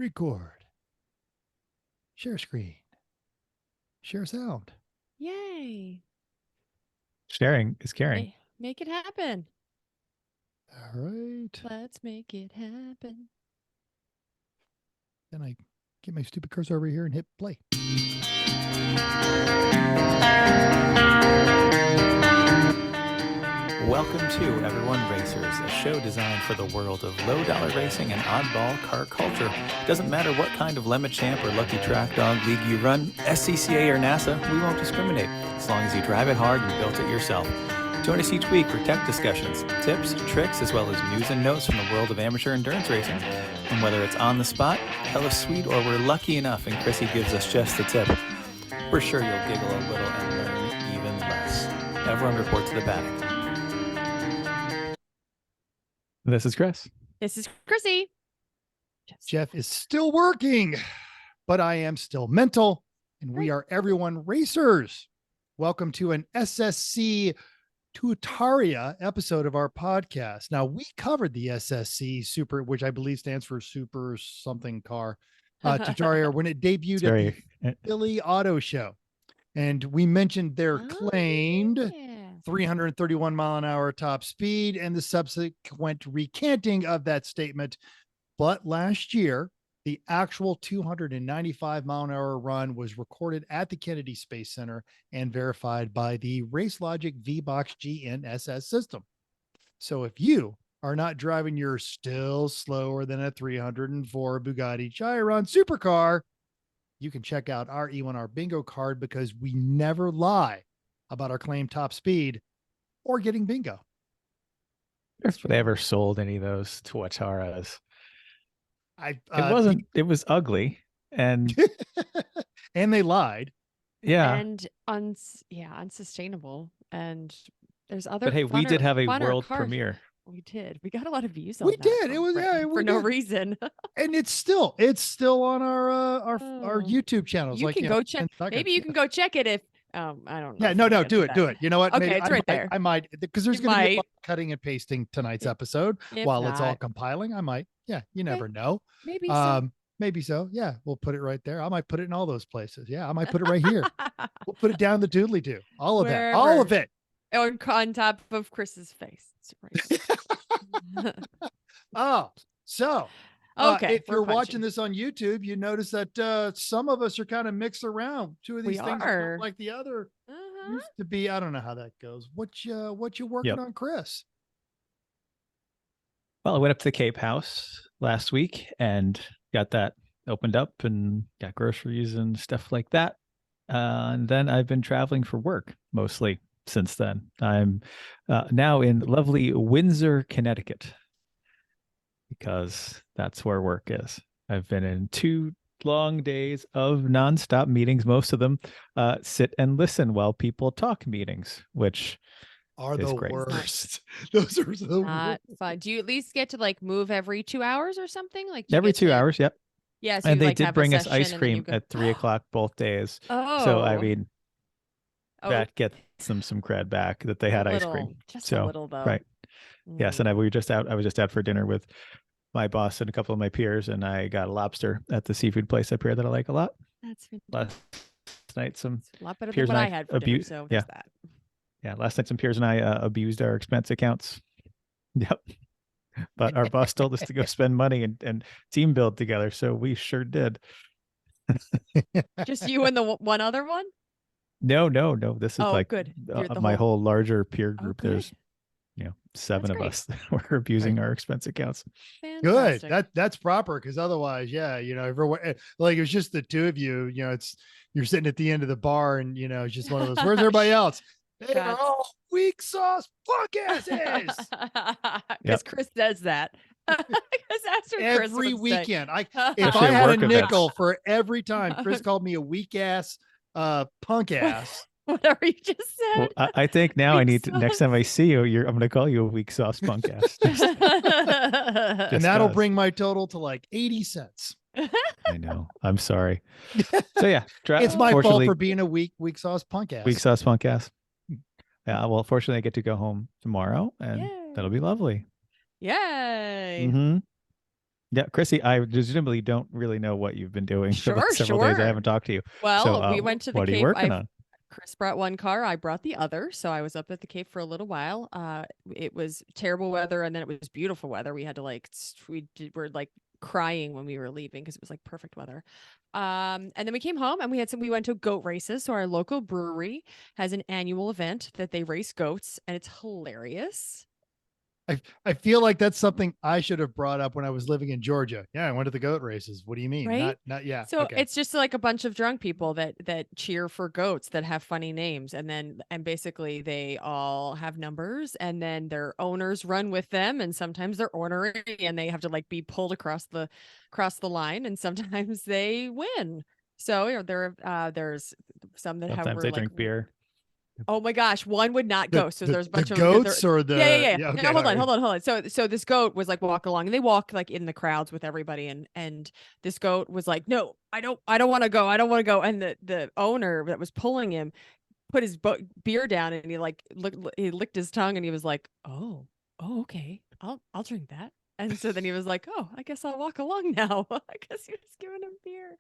record, share screen, share sound. Yay. Sharing is caring. Make it happen. All right. Let's make it happen. Then I get my stupid cursor over here and hit play. Welcome to Everyone Racers, a show designed for the world of low-dollar racing and oddball car culture. Doesn't matter what kind of Lemma Champ or Lucky Track Dog league you run, SCCA or NASA, we won't discriminate, as long as you drive it hard and built it yourself. Join us each week for tech discussions, tips, tricks, as well as news and notes from the world of amateur endurance racing. And whether it's on the spot, hella sweet, or we're lucky enough and Chrissy gives us just the tip, we're sure you'll giggle a little and learn even less. Everyone report to the paddock. This is Chris. This is Chrissy. Jeff is still working, but I am still mental, and we are Everyone Racers. Welcome to an SSC Tuatara episode of our podcast. Now, we covered the SSC Super, which I believe stands for Super something car, Tutara, when it debuted at the Philly Auto Show. And we mentioned their claimed 331 mile an hour top speed and the subsequent recanting of that statement. But last year, the actual 295 mile an hour run was recorded at the Kennedy Space Center and verified by the RaceLogic V-Box GNSS system. So if you are not driving your still slower than a 304 Bugatti Chiron supercar, you can check out our E1R bingo card, because we never lie about our claimed top speed or getting bingo. If they ever sold any of those Tuataras. It was ugly, and and they lied. Yeah. And unsustainable. And there's other. But hey, we did have a world premiere. We did. We got a lot of views on We that. did. It was for no reason. And it's still on our YouTube channels. You can go check. Maybe you can go check it if I don't know. Yeah, no, do it. You know what? Okay, it's right there. I might, because there's going to be a lot of cutting and pasting tonight's episode while it's all compiling. I might. Yeah, you never know. Maybe so. Maybe so. Yeah, we'll put it right there. I might put it in all those places. Yeah, I might put it right here. We'll put it down the doodly doo. All of that. All of it. On top of Chris's face. Right. Oh, so okay. If you're watching this on YouTube, you notice that some of us are kind of mixed around. Two of these things are like the other used to be. I don't know how that goes. What you working on, Chris? Well, I went up to the Cape House last week and got that opened up and got groceries and stuff like that. And then I've been traveling for work mostly since then. I'm now in lovely Windsor, Connecticut, because that's where work is. I've been in 2 long days of nonstop meetings, most of them sit and listen while people talk meetings, which are the great. Worst. Those are the not fun. Do you at least get to like move every 2 hours or something? Like every 2 hours? Yep. Yeah. So and they did bring us ice cream at 3 o'clock both days. Oh. So I mean, that gets them some cred back that they had ice cream. Just a little though. Right. Yes. And I was just out for dinner with my boss and a couple of my peers, and I got a lobster at the seafood place up here that I like a lot. That's last night. Some a lot better than what I had for dinner, so yeah. That. Yeah, last night some peers and I abused our expense accounts. Yep. But our boss told us to go spend money and team build together, so we sure did. Just you and the one other one? No. This is good. My whole larger peer group. There's 7 That's of great. us that were abusing our expense accounts. Fantastic. Good. That's proper, because otherwise, everyone, like it was just the two of you. You're sitting at the end of the bar, and it's just one of those. Where's everybody else? They are all weak sauce punk asses. Because Chris does that. Every weekend. If I had a nickel for every time Chris called me a weak ass punk ass. Whatever you just said. Well, I think now I need to, next time I see you, I'm going to call you a weak sauce punk ass. And that'll bring my total to like 80 cents. I know. I'm sorry. So yeah, it's my fault for being a weak sauce punk ass. Weak sauce punk ass. Yeah. Well, fortunately, I get to go home tomorrow, and that'll be lovely. Yay. Mm-hmm. Yeah, Chrissy, I presumably don't really know what you've been doing for the last several days. I haven't talked to you. Well, So, we went to the what are you Cape. working on? Chris brought one car, I brought the other. So I was up at the Cape for a little while. It was terrible weather and then it was beautiful weather. We had to were like crying when we were leaving because it was like perfect weather. And then we came home and we went to goat races. So our local brewery has an annual event that they race goats and it's hilarious. I feel like that's something I should have brought up when I was living in Georgia. Yeah, I went to the goat races. What do you mean? Right? Yeah. So Okay. it's just like a bunch of drunk people that cheer for goats that have funny names, and basically they all have numbers, and then their owners run with them, and sometimes they're ornery and they have to like be pulled across the line, and sometimes they win. So there's some that Sometimes were they like drink beer. oh my gosh, one would not The go. So there's a bunch of goats or the yeah. okay, No, hold all right. on. So this goat was like walk along, and they walk like in the crowds with everybody, and this goat was like, no, I don't want to go, and the owner that was pulling him put his beer down, and he licked his tongue, and he was like, oh okay, I'll drink that. And so then he was like, oh, I guess I'll walk along now. I guess he was giving him beer.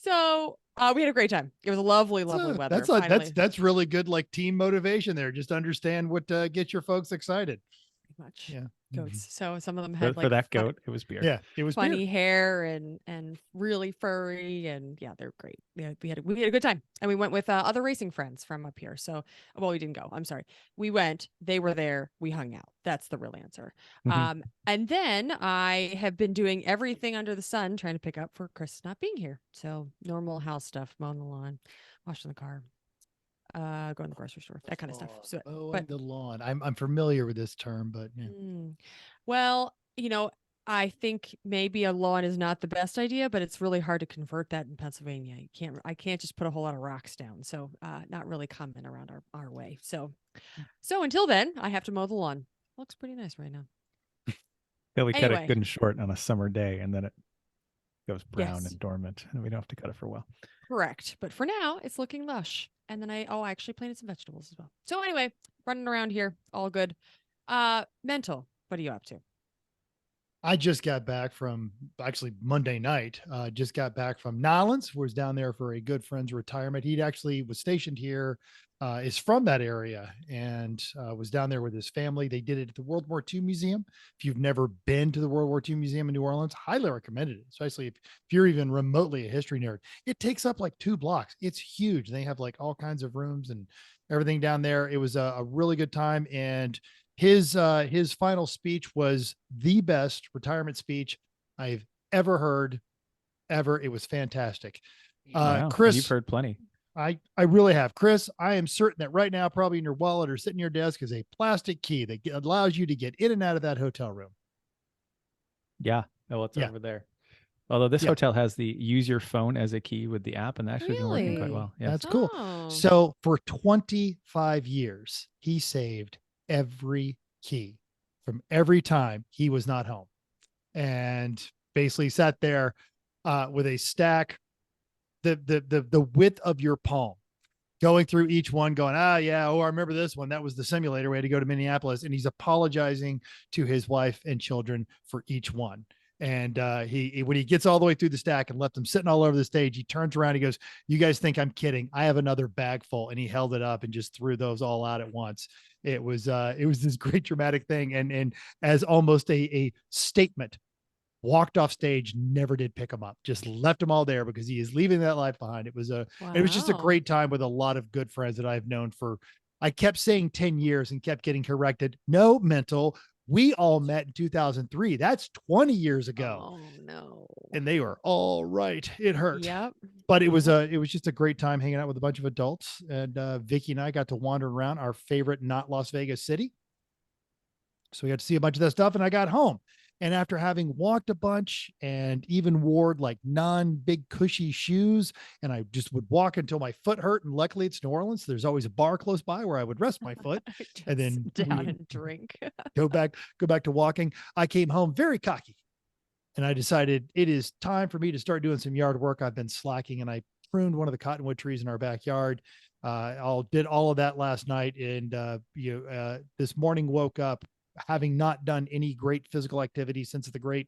So we had a great time. It was a lovely weather. Finally. That's really good, like team motivation there. Just understand what gets your folks excited. Pretty much. Yeah. Goats. So some of them had For like that goat, it was beer. Yeah, it was funny beer. hair and really furry, and yeah, they're great. Yeah, we had a good time, and we went with other racing friends from up here. So, well, we didn't go. I'm sorry. We went. They were there. We hung out. That's the real answer. Mhm. And then I have been doing everything under the sun, trying to pick up for Chris not being here. So normal house stuff, mowing the lawn, washing the car, going to the grocery store, that kind of stuff. So, And the lawn. I'm familiar with this term, but yeah. Well, I think maybe a lawn is not the best idea, but it's really hard to convert that in Pennsylvania. I can't just put a whole lot of rocks down. So, not really common around our way. So until then, I have to mow the lawn. Looks pretty nice right now. Yeah, we cut it Anyway. good and short on a summer day, and then it goes brown Yes. and dormant, and we don't have to cut it for a while. Correct. But for now, it's looking lush. And then I actually planted some vegetables as well. So anyway, running around here, all good. Mental, what are you up to? I just got back from actually Monday night. Just got back from Nolens, was down there for a good friend's retirement. He actually was stationed here, is from that area, and was down there with his family. They did it at the World War II Museum. If you've never been to the World War II Museum in New Orleans, highly recommended it, especially if you're even remotely a history nerd. It takes up like 2 blocks. It's huge. They have like all kinds of rooms and everything down there. It was a really good time, and his final speech was the best retirement speech I've ever heard, ever. It was fantastic. Wow. Chris, You've heard plenty. I really have. Chris, I am certain that right now, probably in your wallet or sitting in your desk, is a plastic key that allows you to get in and out of that hotel room. Yeah. Oh, it's Yeah. over there. Although this Yeah. hotel has the use your phone as a key with the app, and that's actually been working quite Really? well. Yeah. That's cool. Oh. So for 25 years, he saved every key from every time he was not home, and basically sat there with a stack the width of your palm, going through each one, going, I remember this one. That was the simulator. We had to go to Minneapolis, and he's apologizing to his wife and children for each one. And he when he gets all the way through the stack and left them sitting all over the stage, he turns around, he goes, you guys think I'm kidding? I have another bag full. And he held it up and just threw those all out at once. It was this great dramatic thing. And as almost a statement, walked off stage, never did pick them up, just left them all there because he is leaving that life behind. It was just a great time with a lot of good friends that I've known for, I kept saying 10 years and kept getting corrected. No, mental. We all met in 2003. That's 20 years ago. Oh no. And they were all right. It hurt. Yep. But it was just a great time hanging out with a bunch of adults. And Vicky and I got to wander around our favorite not Las Vegas city. So we got to see a bunch of that stuff, and I got home. And after having walked a bunch and even wore like non-big cushy shoes, and I just would walk until my foot hurt. And luckily it's New Orleans. So there's always a bar close by where I would rest my foot and then sit down and drink. go back to walking. I came home very cocky, and I decided it is time for me to start doing some yard work. I've been slacking, and I pruned one of the cottonwood trees in our backyard. Did all of that last night. And this morning woke up having not done any great physical activity since the great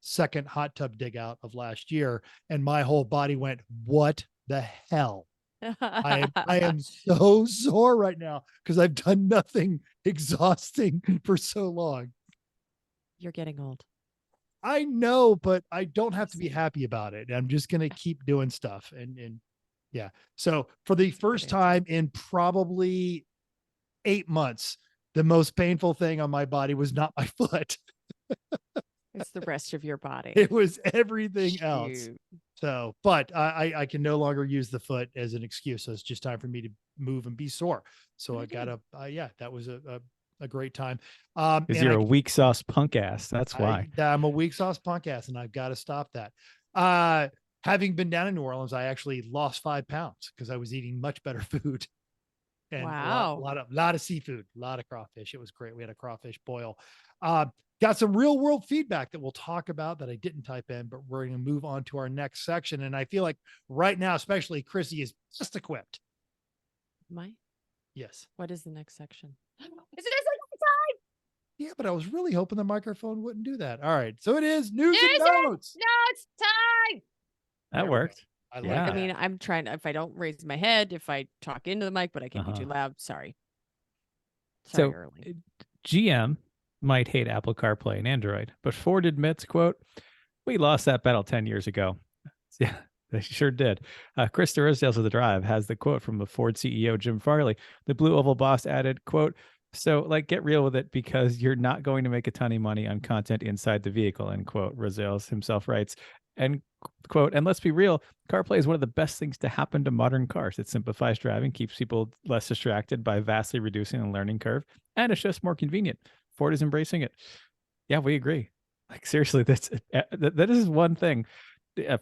second hot tub dig out of last year. And my whole body went, what the hell? I am so sore right now because I've done nothing exhausting for so long. You're getting old. I know, but I don't have to be happy about it. I'm just going to keep doing stuff. And yeah. So for the first time in probably 8 months, the most painful thing on my body was not my foot. It's the rest of your body. It was everything else. So, but I can no longer use the foot as an excuse. So it's just time for me to move and be sore. So I gotta, yeah, that was a great time. Because you're a weak sauce punk ass. That's why. I'm a weak sauce punk ass, and I've got to stop that. Having been down in New Orleans, I actually lost 5 pounds because I was eating much better food. And wow. a lot of seafood, a lot of crawfish. It was great. We had a crawfish boil. Got some real world feedback that we'll talk about that I didn't type in, but we're going to move on to our next section. And I feel like right now, especially Chrissy is just equipped. Yes. What is the next section? Is it time? Yeah, but I was really hoping the microphone wouldn't do that. All right. So it is news and notes. Notes time. That worked. I Yeah. like I mean, I'm trying to, if I don't raise my head, if I talk into the mic, but I can't be too Uh-huh. loud. Sorry. So Early. GM might hate Apple CarPlay and Android, but Ford admits, quote, "We lost that battle 10 years ago." Yeah, they sure did. Chris Rosedale's of the Drive has the quote from the Ford CEO, Jim Farley. The Blue Oval boss added, quote, "So, like, get real with it because you're not going to make a ton of money on content inside the vehicle," end quote. Rosales himself writes, and quote, "And let's be real, CarPlay is one of the best things to happen to modern cars. It simplifies driving, keeps people less distracted by vastly reducing the learning curve, and it's just more convenient. Ford is embracing it." Yeah, we agree. Like, seriously, that is one thing.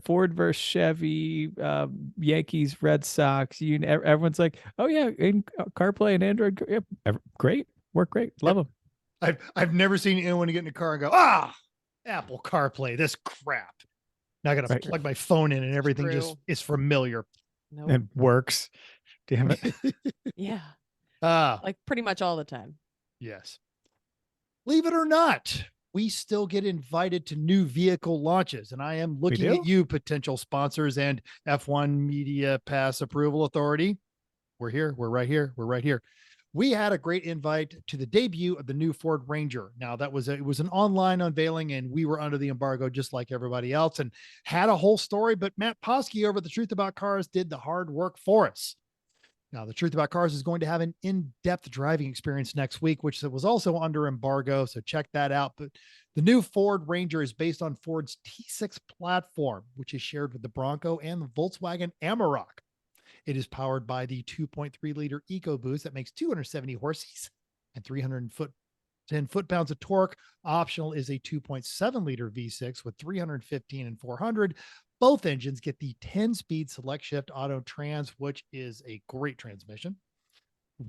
Ford versus Chevy, Yankees, Red Sox. Everyone's like, "Oh yeah, in CarPlay and Android, great, work great, love them." I've never seen anyone get in a car and go, Apple CarPlay, this crap. Now I got to plug my phone in and everything just is familiar. Nope. And works. Damn it. Yeah. Like pretty much all the time. Yes. Believe it or not, we still get invited to new vehicle launches. And I am looking at you, potential sponsors and F1 Media Pass Approval Authority. We're here. We're right here. We're right here. We had a great invite to the debut of the new Ford Ranger. Now it was an online unveiling and we were under the embargo just like everybody else and had a whole story, but Matt Posky over The Truth About Cars did the hard work for us. Now, The Truth About Cars is going to have an in-depth driving experience next week, which was also under embargo. So check that out. But the new Ford Ranger is based on Ford's T6 platform, which is shared with the Bronco and the Volkswagen Amarok. It is powered by the 2.3-liter EcoBoost that makes 270 horses and 310 foot-pounds of torque. Optional is a 2.7-liter V6 with 315 and 400. Both engines get the 10-speed select shift auto trans, which is a great transmission.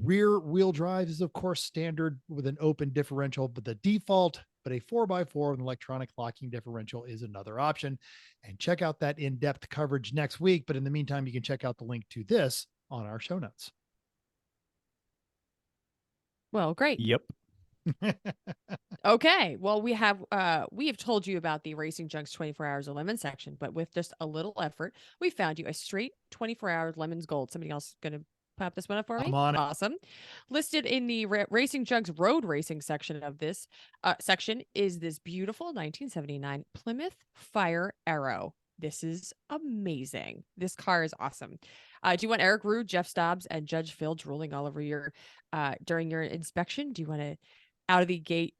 Rear wheel drive is, of course, standard with an open differential, but the default, but a 4x4 with an electronic locking differential is another option. And check out that in-depth coverage next week. But in the meantime, you can check out the link to this on our show notes. Well, great. Yep. Okay. Well, we have told you about the Racing Junk's 24 Hours of Lemons section, but with just a little effort, we found you a straight 24 Hours Lemons Gold. Somebody else going to pop this one up for me? I'm on it. Awesome. Listed in the Racing Junk's road racing section of this section is this beautiful 1979 Plymouth Fire Arrow. This is amazing. This car is awesome. Do you want Eric Rue, Jeff Stobbs, and Judge Phil drooling all over your during your inspection? Do you want to out of the gate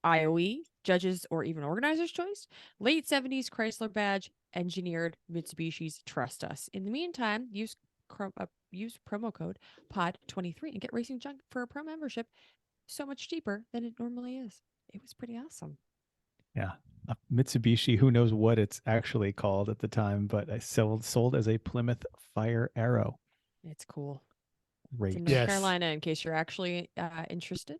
IOE, judges, or even organizer's choice? Late 70s Chrysler badge, engineered Mitsubishi's, trust us. In the meantime, use promo code POD23 and get Racing Junk for a pro membership so much cheaper than it normally is. It was pretty awesome. Yeah. A Mitsubishi, who knows what it's actually called at the time, but I sold as a Plymouth Fire Arrow. It's cool. Great. It's in North Carolina, in case you're actually interested.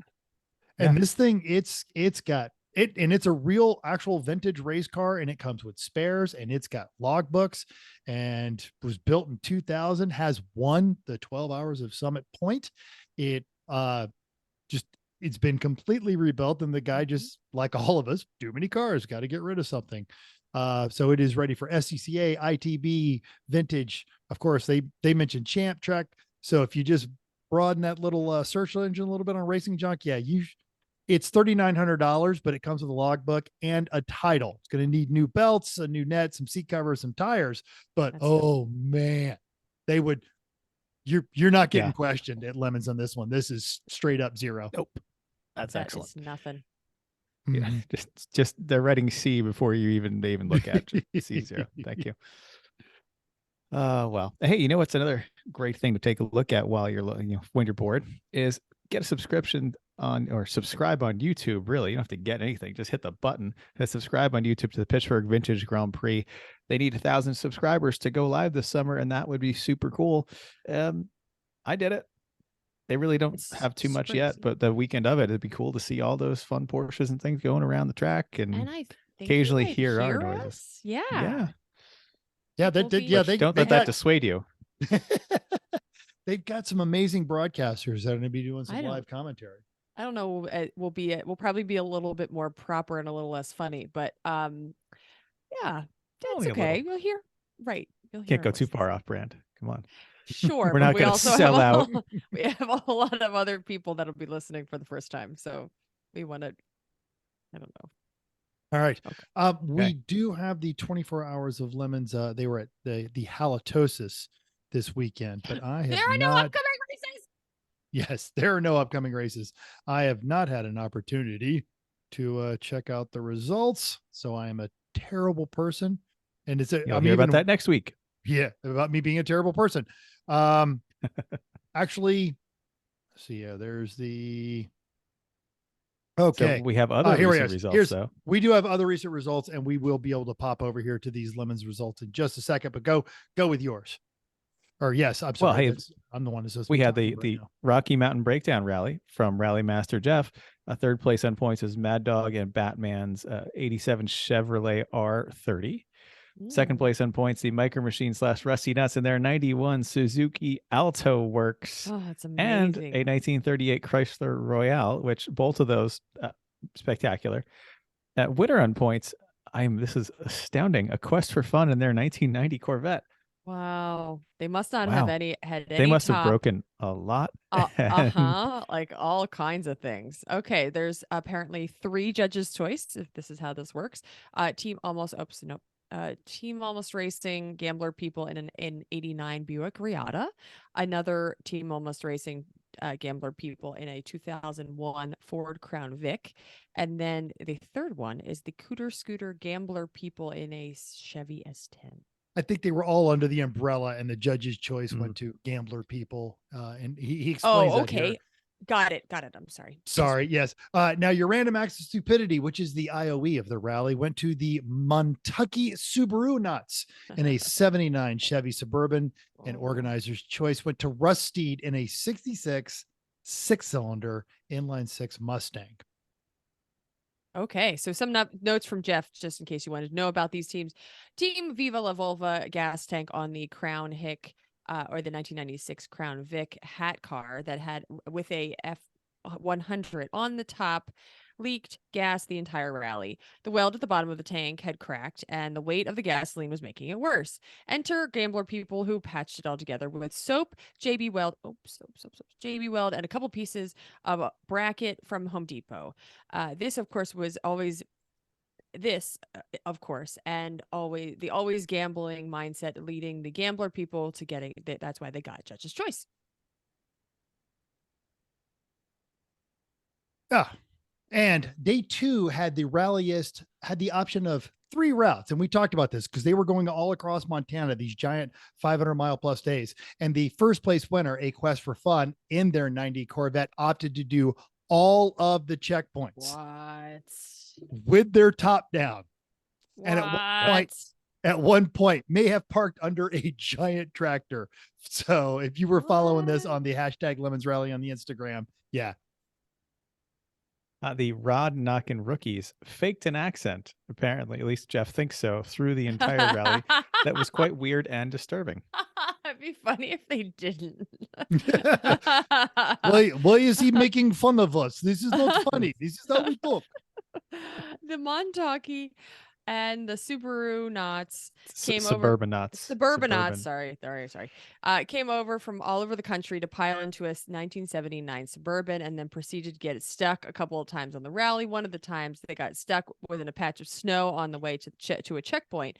And this thing, it's got it, and it's a real actual vintage race car, and it comes with spares, and it's got logbooks, and was built in 2000, has won the 12 Hours of Summit Point. It it's been completely rebuilt, and the guy just, like all of us, too many cars, got to get rid of something. So it is ready for SCCA, ITB, vintage. Of course, they mentioned Champ Trek. So if you just broaden that little search engine a little bit on Racing Junk, yeah, it's $3,900, but it comes with a logbook and a title. It's going to need new belts, a new net, some seat covers, some tires. But That's dope. man, you're not getting Yeah. questioned at Lemons on this one. This is straight up zero. Nope. That's That excellent. is nothing. Yeah, Mhm. just they're writing C before they even look at C0. Thank you. Well, hey, you know what's another great thing to take a look at while you're when you're bored is get a subscription on or subscribe on YouTube. Really, you don't have to get anything; just hit the button and subscribe on YouTube to the Pittsburgh Vintage Grand Prix. They need 1,000 subscribers to go live this summer, and that would be super cool. I did it. They really don't It's have too much super yet, easy. but the weekend of it, it'd be cool to see all those fun Porsches and things going around the track, and And I think occasionally you might hear our hear noises. us. Yeah. Yeah, Yeah, People they be- yeah, Which don't let that dissuade you. they've got some amazing broadcasters that are going to be doing some I don't- live commentary. I don't know. We'll probably be a little bit more proper and a little less funny, but yeah, that's Only a okay. little. You'll hear, right? You'll hear Can't go our too voices. far off brand. Come on. Sure, We're but not we gonna also sell have out. we have a whole lot of other people that'll be listening for the first time, so we want to. I don't know. All right. Okay. We Okay. do have the 24 hours of Lemons. They were at the halitosis this weekend, but I have There are no not. upcoming races. Yes, there are no upcoming races. I have not had an opportunity to check out the results, so I am a terrible person. And You'll I'm hear even about that next week. Yeah, about me being a terrible person. Actually, let's see. There's the okay. So we have other Here we recent are. results, though. We do have other recent results, and we will be able to pop over here to these Lemons results in just a second. But go with yours. Or yes, I'm Well, sorry. hey, I'm the one that's supposed to We be had talking the right now. Rocky Mountain Breakdown Rally from Rally Master Jeff. Third place on points is Mad Dog and Batman's 87 Chevrolet R30. Second Mm. place on points, the Micro Machine / Rusty Nuts and their 91 Suzuki Alto Works Oh, that's and amazing. a 1938 Chrysler Royale, which both of those spectacular. Winner on points, this is astounding. A Quest for Fun in their 1990 Corvette. Wow, they must not Wow. have had They any must have top. broken a lot. Like all kinds of things. Okay, there's apparently 3 judges' choice. If this is how this works, Team Almost. Oops, nope. Team Almost Racing Gambler People in an 89 Buick Riata. Another Team Almost Racing Gambler People in a 2001 Ford Crown Vic, and then the third one is the Cooter Scooter Gambler People in a Chevy S10. I think they were all under the umbrella, and the judge's choice went to Gambler People. And he explains Oh, that here. okay. Got it. I'm sorry. Sorry. Yes. Now your random acts of stupidity, which is the IOE of the rally, went to the Montucky Subaru Nuts in a 79 Chevy Suburban, and Oh. organizer's choice went to Rusty in a 66 6-cylinder inline 6 Mustang. Okay, so some notes from Jeff, just in case you wanted to know about these teams. Team Viva La Volva gas tank on the Crown Hick, or the 1996 Crown Vic hat car that had with a F100 on the top, leaked gas the entire rally. The weld at the bottom of the tank had cracked, and the weight of the gasoline was making it worse. Enter Gambler People, who patched it all together with soap, JB Weld, JB Weld, and a couple pieces of a bracket from Home Depot. This, of course, and always the always gambling mindset leading the Gambler People to getting that's why they got judge's choice. And day 2 had the rallyist had the option of 3 routes. And we talked about this because they were going all across Montana, these giant 500-mile plus days. And the first place winner, A Quest for Fun, in their 90 Corvette, opted to do all of the checkpoints What? with their top down. And What? at one point may have parked under a giant tractor. So if you were following this What? on the hashtag Lemons Rally on the Instagram, yeah. The Rod Knockin' Rookies faked an accent, apparently, at least Jeff thinks so, through the entire rally. That was quite weird and disturbing. It'd be funny if they didn't. Why is he making fun of us? This is not funny. This is how we talk. The Montauk and the Subaru Knots came over. Suburban knots. Suburban Knots, sorry. Came over from all over the country to pile into a 1979 Suburban and then proceeded to get it stuck a couple of times on the rally. One of the times they got stuck within a patch of snow on the way to a checkpoint.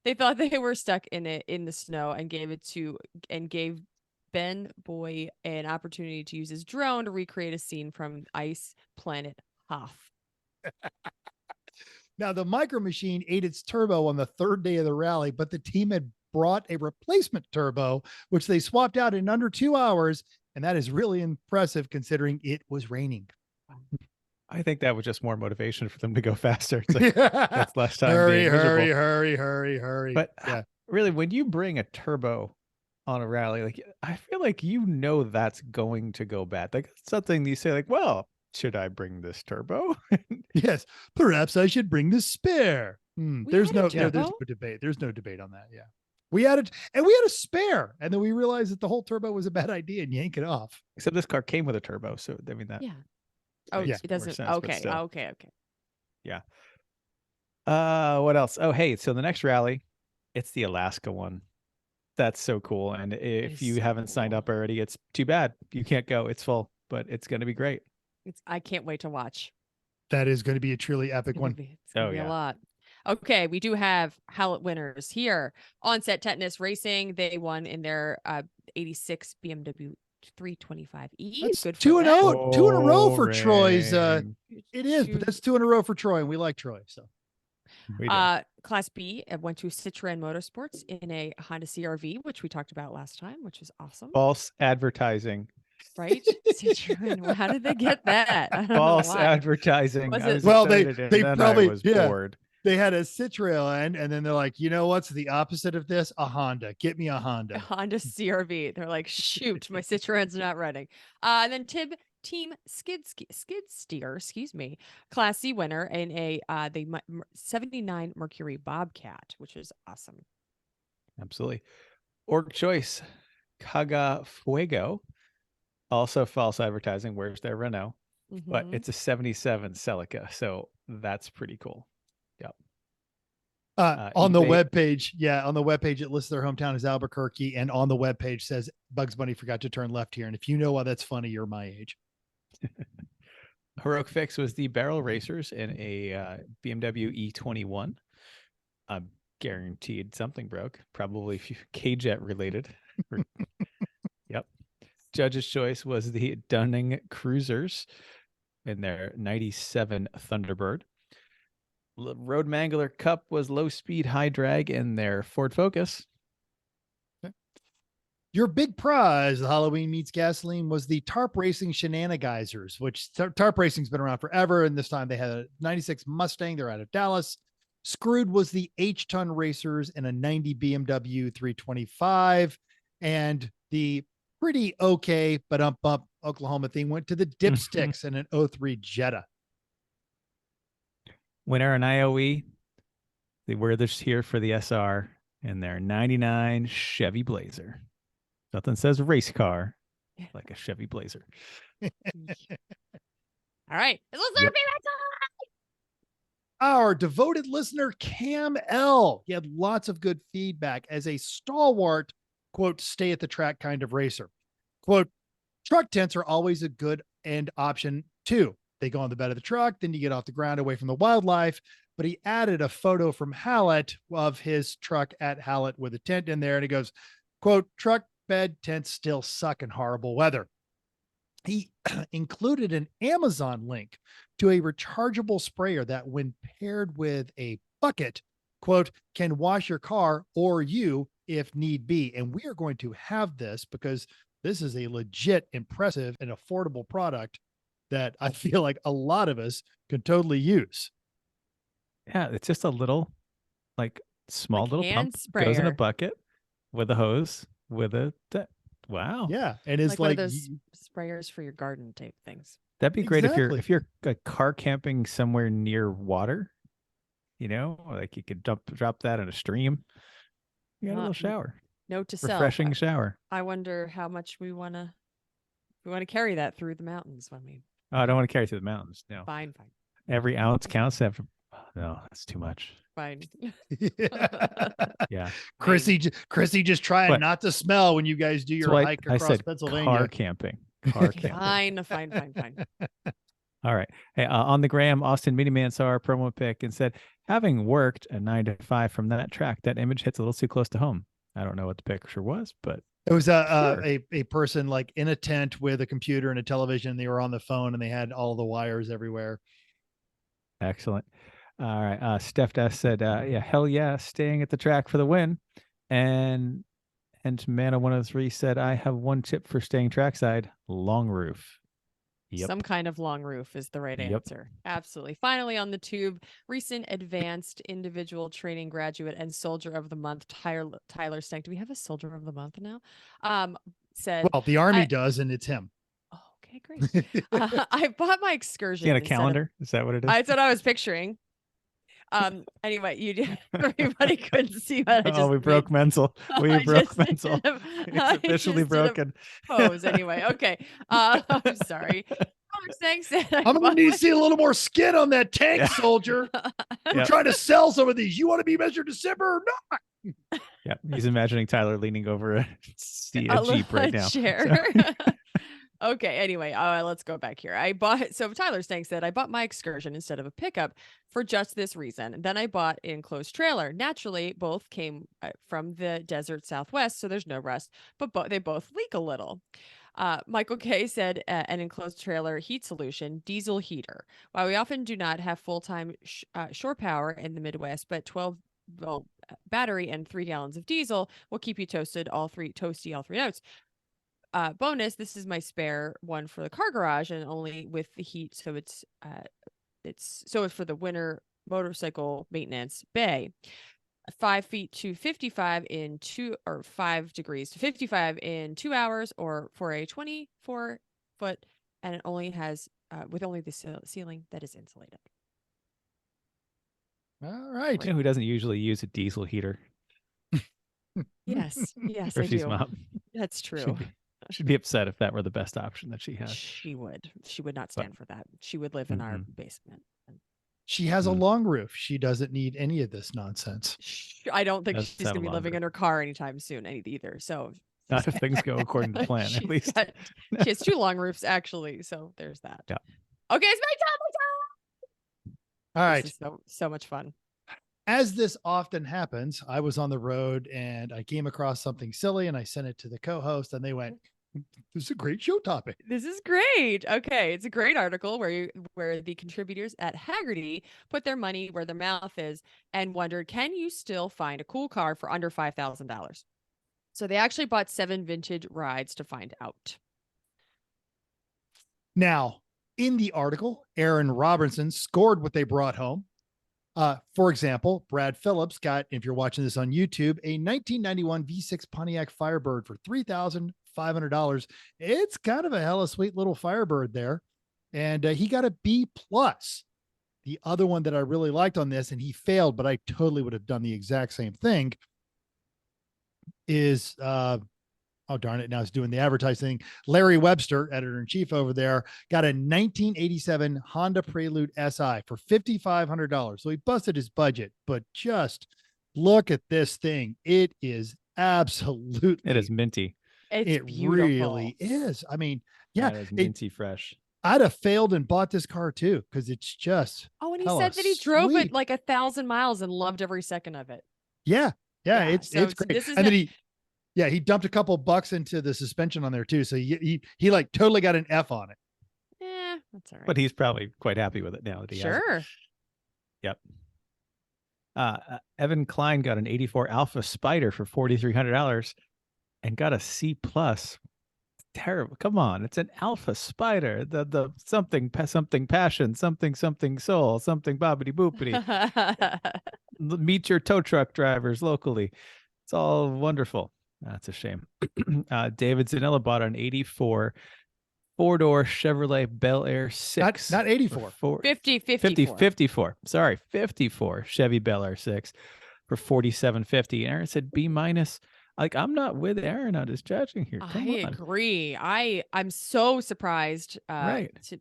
They thought they were stuck in the snow and gave Ben Boy an opportunity to use his drone to recreate a scene from Ice Planet Huff. Now, the Micro Machine ate its turbo on the third day of the rally, but the team had brought a replacement turbo, which they swapped out in under 2 hours. And that is really impressive considering it was raining. I think that was just more motivation for them to go faster. It's like, that's less time. Hurry. But yeah, really, when you bring a turbo on a rally, like I feel like that's going to go bad. Like something you say, like, well, should I bring this turbo? yes, perhaps I should bring the spare. There's no turbo? debate. There's no debate on that. Yeah. We had a spare, and then we realized that the whole turbo was a bad idea and yank it off. Except this car came with a turbo. So I mean that. Yeah. Oh, yeah, it doesn't. Sense, okay. Okay. Yeah. What else? Oh, hey, so the next rally, it's the Alaska one. That's so cool. And if you haven't signed up already, it's too bad. You can't go. It's full, but it's going to be great. I can't wait to watch. That is going to be a truly epic one. It's gonna be a lot. Okay, we do have Hallett winners here. Onset Tetanus Racing, they won in their 86 BMW 325E. That's good for 2 in a them. row. 2 in a row for Troy's. Boring. It is, but that's 2 in a row for Troy, and we like Troy. So We do. Class B went to Citroen Motorsports in a Honda CRV, which we talked about last time, which is awesome. False advertising. Right? Citroen, how did they get that? I don't know False why. advertising. Was I it- was Well, excited, and they then probably- I was yeah. bored. they had a Citroen, and then they're like, you know what's the opposite of this? A Honda. Get me a A Honda. Honda CRV. They're like, shoot, my Citroen's not running. And then Team Skid Steer, excuse me, Class C winner in a 79 Mercury Bobcat, which is awesome. Absolutely. Org choice, Caga Fuego. Also false advertising. Where's their Renault? But Mhm. it's a 77 Celica. So that's pretty cool. Yep. On the eBay- webpage, on the webpage, it lists their hometown as Albuquerque, and on the webpage says Bugs Bunny forgot to turn left here. And if you know why that's funny, you're my age. Heroic Fix was the barrel racers in a BMW E21. I'm guaranteed something broke, probably K-Jet related. Yep. Judge's choice was the Dunning Cruisers in their 97 Thunderbird. Road Mangler Cup was low speed, high drag in their Ford Focus. Your big prize, the Halloween Meets Gasoline, was the Tarp Racing Shenanigizers, which Tarp Racing's been around forever. And this time they had a 96 Mustang. They're out of Dallas. Screwed was the H-Ton Racers in a 90 BMW 325. And the pretty okay, but up Oklahoma thing went to the Dipsticks in an 03 Jetta. Winner in IOE, they were this here for the SR in their 99 Chevy Blazer. Nothing says race car like a Chevy Blazer. All right. Let's learn Yep. Our devoted listener, Cam L. He had lots of good feedback as a stalwart, quote, stay at the track kind of racer. Quote, truck tents are always a good end option too. They go on the bed of the truck, then you get off the ground away from the wildlife. But he added a photo from Hallett of his truck at Hallett with a tent in there. And he goes, quote, truck bed tents still suck in horrible weather. He included an Amazon link to a rechargeable sprayer that, when paired with a bucket, quote, can wash your car or you if need be. And we are going to have this because this is a legit, impressive, and affordable product that I feel like a lot of us can totally use. Yeah, it's just a little, like, small Like little hand pump. Goes in a sprayer. bucket with a hose with a wow. Yeah. And it's one like, of those sprayers for your garden type things. That'd be great Exactly. if you're like car camping somewhere near water, you know, like you could drop that in a stream. You got a little shower. Note to self. Refreshing shower. I wonder how much we want to carry that through the mountains when we. Oh, I don't want to carry through the mountains. No. Fine. Every ounce counts after. No, that's too much. Fine. Yeah. Chrissy just trying But- not to smell when you guys do your So hike I across said Pennsylvania. car camping. Car camping. Fine. All right. Hey, on the gram, Austin Miniman saw our promo pic and said, having worked a 9 to 5 from that track, that image hits a little too close to home. I don't know what the picture was, but It was Sure. a person like in a tent with a computer and a television. They were on the phone and they had all the wires everywhere. excellent. All right. Steph S said, yeah, hell yeah, staying at the track for the win. And Mana103 said, I have one tip for staying trackside, long roof. Yep. Some kind of long roof is the right Yep. answer. Absolutely. Finally on the tube, recent advanced individual training graduate and soldier of the month, Tyler Stank. Do we have a soldier of the month now? Said, Well, the Army does, and it's him. oh, okay, great. I bought my excursion. Is he on a instead of- calendar? Is that what it is? That's what I was picturing. Anyway, everybody couldn't see what I just we broke mental. We I broke just mental. did a- It's I officially just did a broken. pose anyway. Okay. I'm sorry. Tyler Stank said, I'm gonna bought need my- to see a little more skin on that tank, Yeah. soldier. We're Yep. trying to sell some of these. You want to be Mr. December or not? Yeah, he's imagining Tyler leaning over a Jeep right now. Chair. Okay, anyway, let's go back here. So Tyler Stank said, I bought my excursion instead of a pickup for just this reason. Then I bought an enclosed trailer. Naturally, both came from the desert Southwest, so there's no rust, but they both leak a little. Michael K said, an enclosed trailer heat solution, diesel heater. While we often do not have full-time shore power in the Midwest, but 12-volt battery and 3 gallons of diesel will keep you toasty all three notes. Bonus, this is my spare one for the car garage and only with the heat, so it's for the winter motorcycle maintenance bay. 5 feet to 55 in 2 or 5 degrees to 55 in 2 hours, or for a 24-foot, and it only has with only the ceiling that is insulated. All right. You know who doesn't usually use a diesel heater? Yes, I Chrissy's do. mom. That's true. She'd be upset if that were the best option that she has. She would not stand for that. She would live in our basement. She has a Mm. long roof. She doesn't need any of this nonsense. I don't think Does she's have going to a be living longer. in her car anytime soon either. So Not if things go according to plan, at she's least. she has 2 long roofs actually. So there's that. Yeah. Okay, it's my All time. right. This is so much fun. As this often happens, I was on the road and I came across something silly and I sent it to the co-host and they went, this is a great show topic. This is great. Okay, it's a great article where the contributors at Haggerty put their money where their mouth is and wondered, can you still find a cool car for under $5,000? So they actually bought 7 vintage rides to find out. Now, in the article, Aaron Robinson scored what they brought home. For example, Brad Phillips got, if you're watching this on YouTube, a 1991 V6 Pontiac Firebird for $3,500. It's kind of a hella sweet little Firebird there. And he got a B+. The other one that I really liked on this, and he failed, but I totally would have done the exact same thing, is oh, darn it. Now it's doing the advertising. Larry Webster, editor-in-chief over there, got a 1987 Honda Prelude SI for $5,500. So he busted his budget, but just look at this thing. It is absolutely. It is minty. It's It beautiful. really is. I mean, yeah, It is minty fresh. I'd have failed and bought this car too, because it's just, Oh, and he hella said that he drove sweet. it like 1,000 miles and loved every second of it. yeah, Yeah, it's so great. this is And then not- he dumped a couple bucks into the suspension on there too. So he like totally got an F on it. That's all right. But he's probably quite happy with it now that he has it. sure. Yep. Evan Klein got an 84 Alpha Spider for $4,300 and got a C+. Terrible. Come on. It's an Alpha Spider. The something passion, something soul, something bobbity boopity. Meet your tow truck drivers locally. It's all wonderful. That's a shame. David Zanella bought an 84 4-door Chevrolet Bel Air 6. Not 84. 54. Sorry, 54 Chevy Bel Air 6 for $4,750. And Aaron said B-. Like, I'm not with Aaron on his judging here. Come I on. agree. I'm so surprised Right. to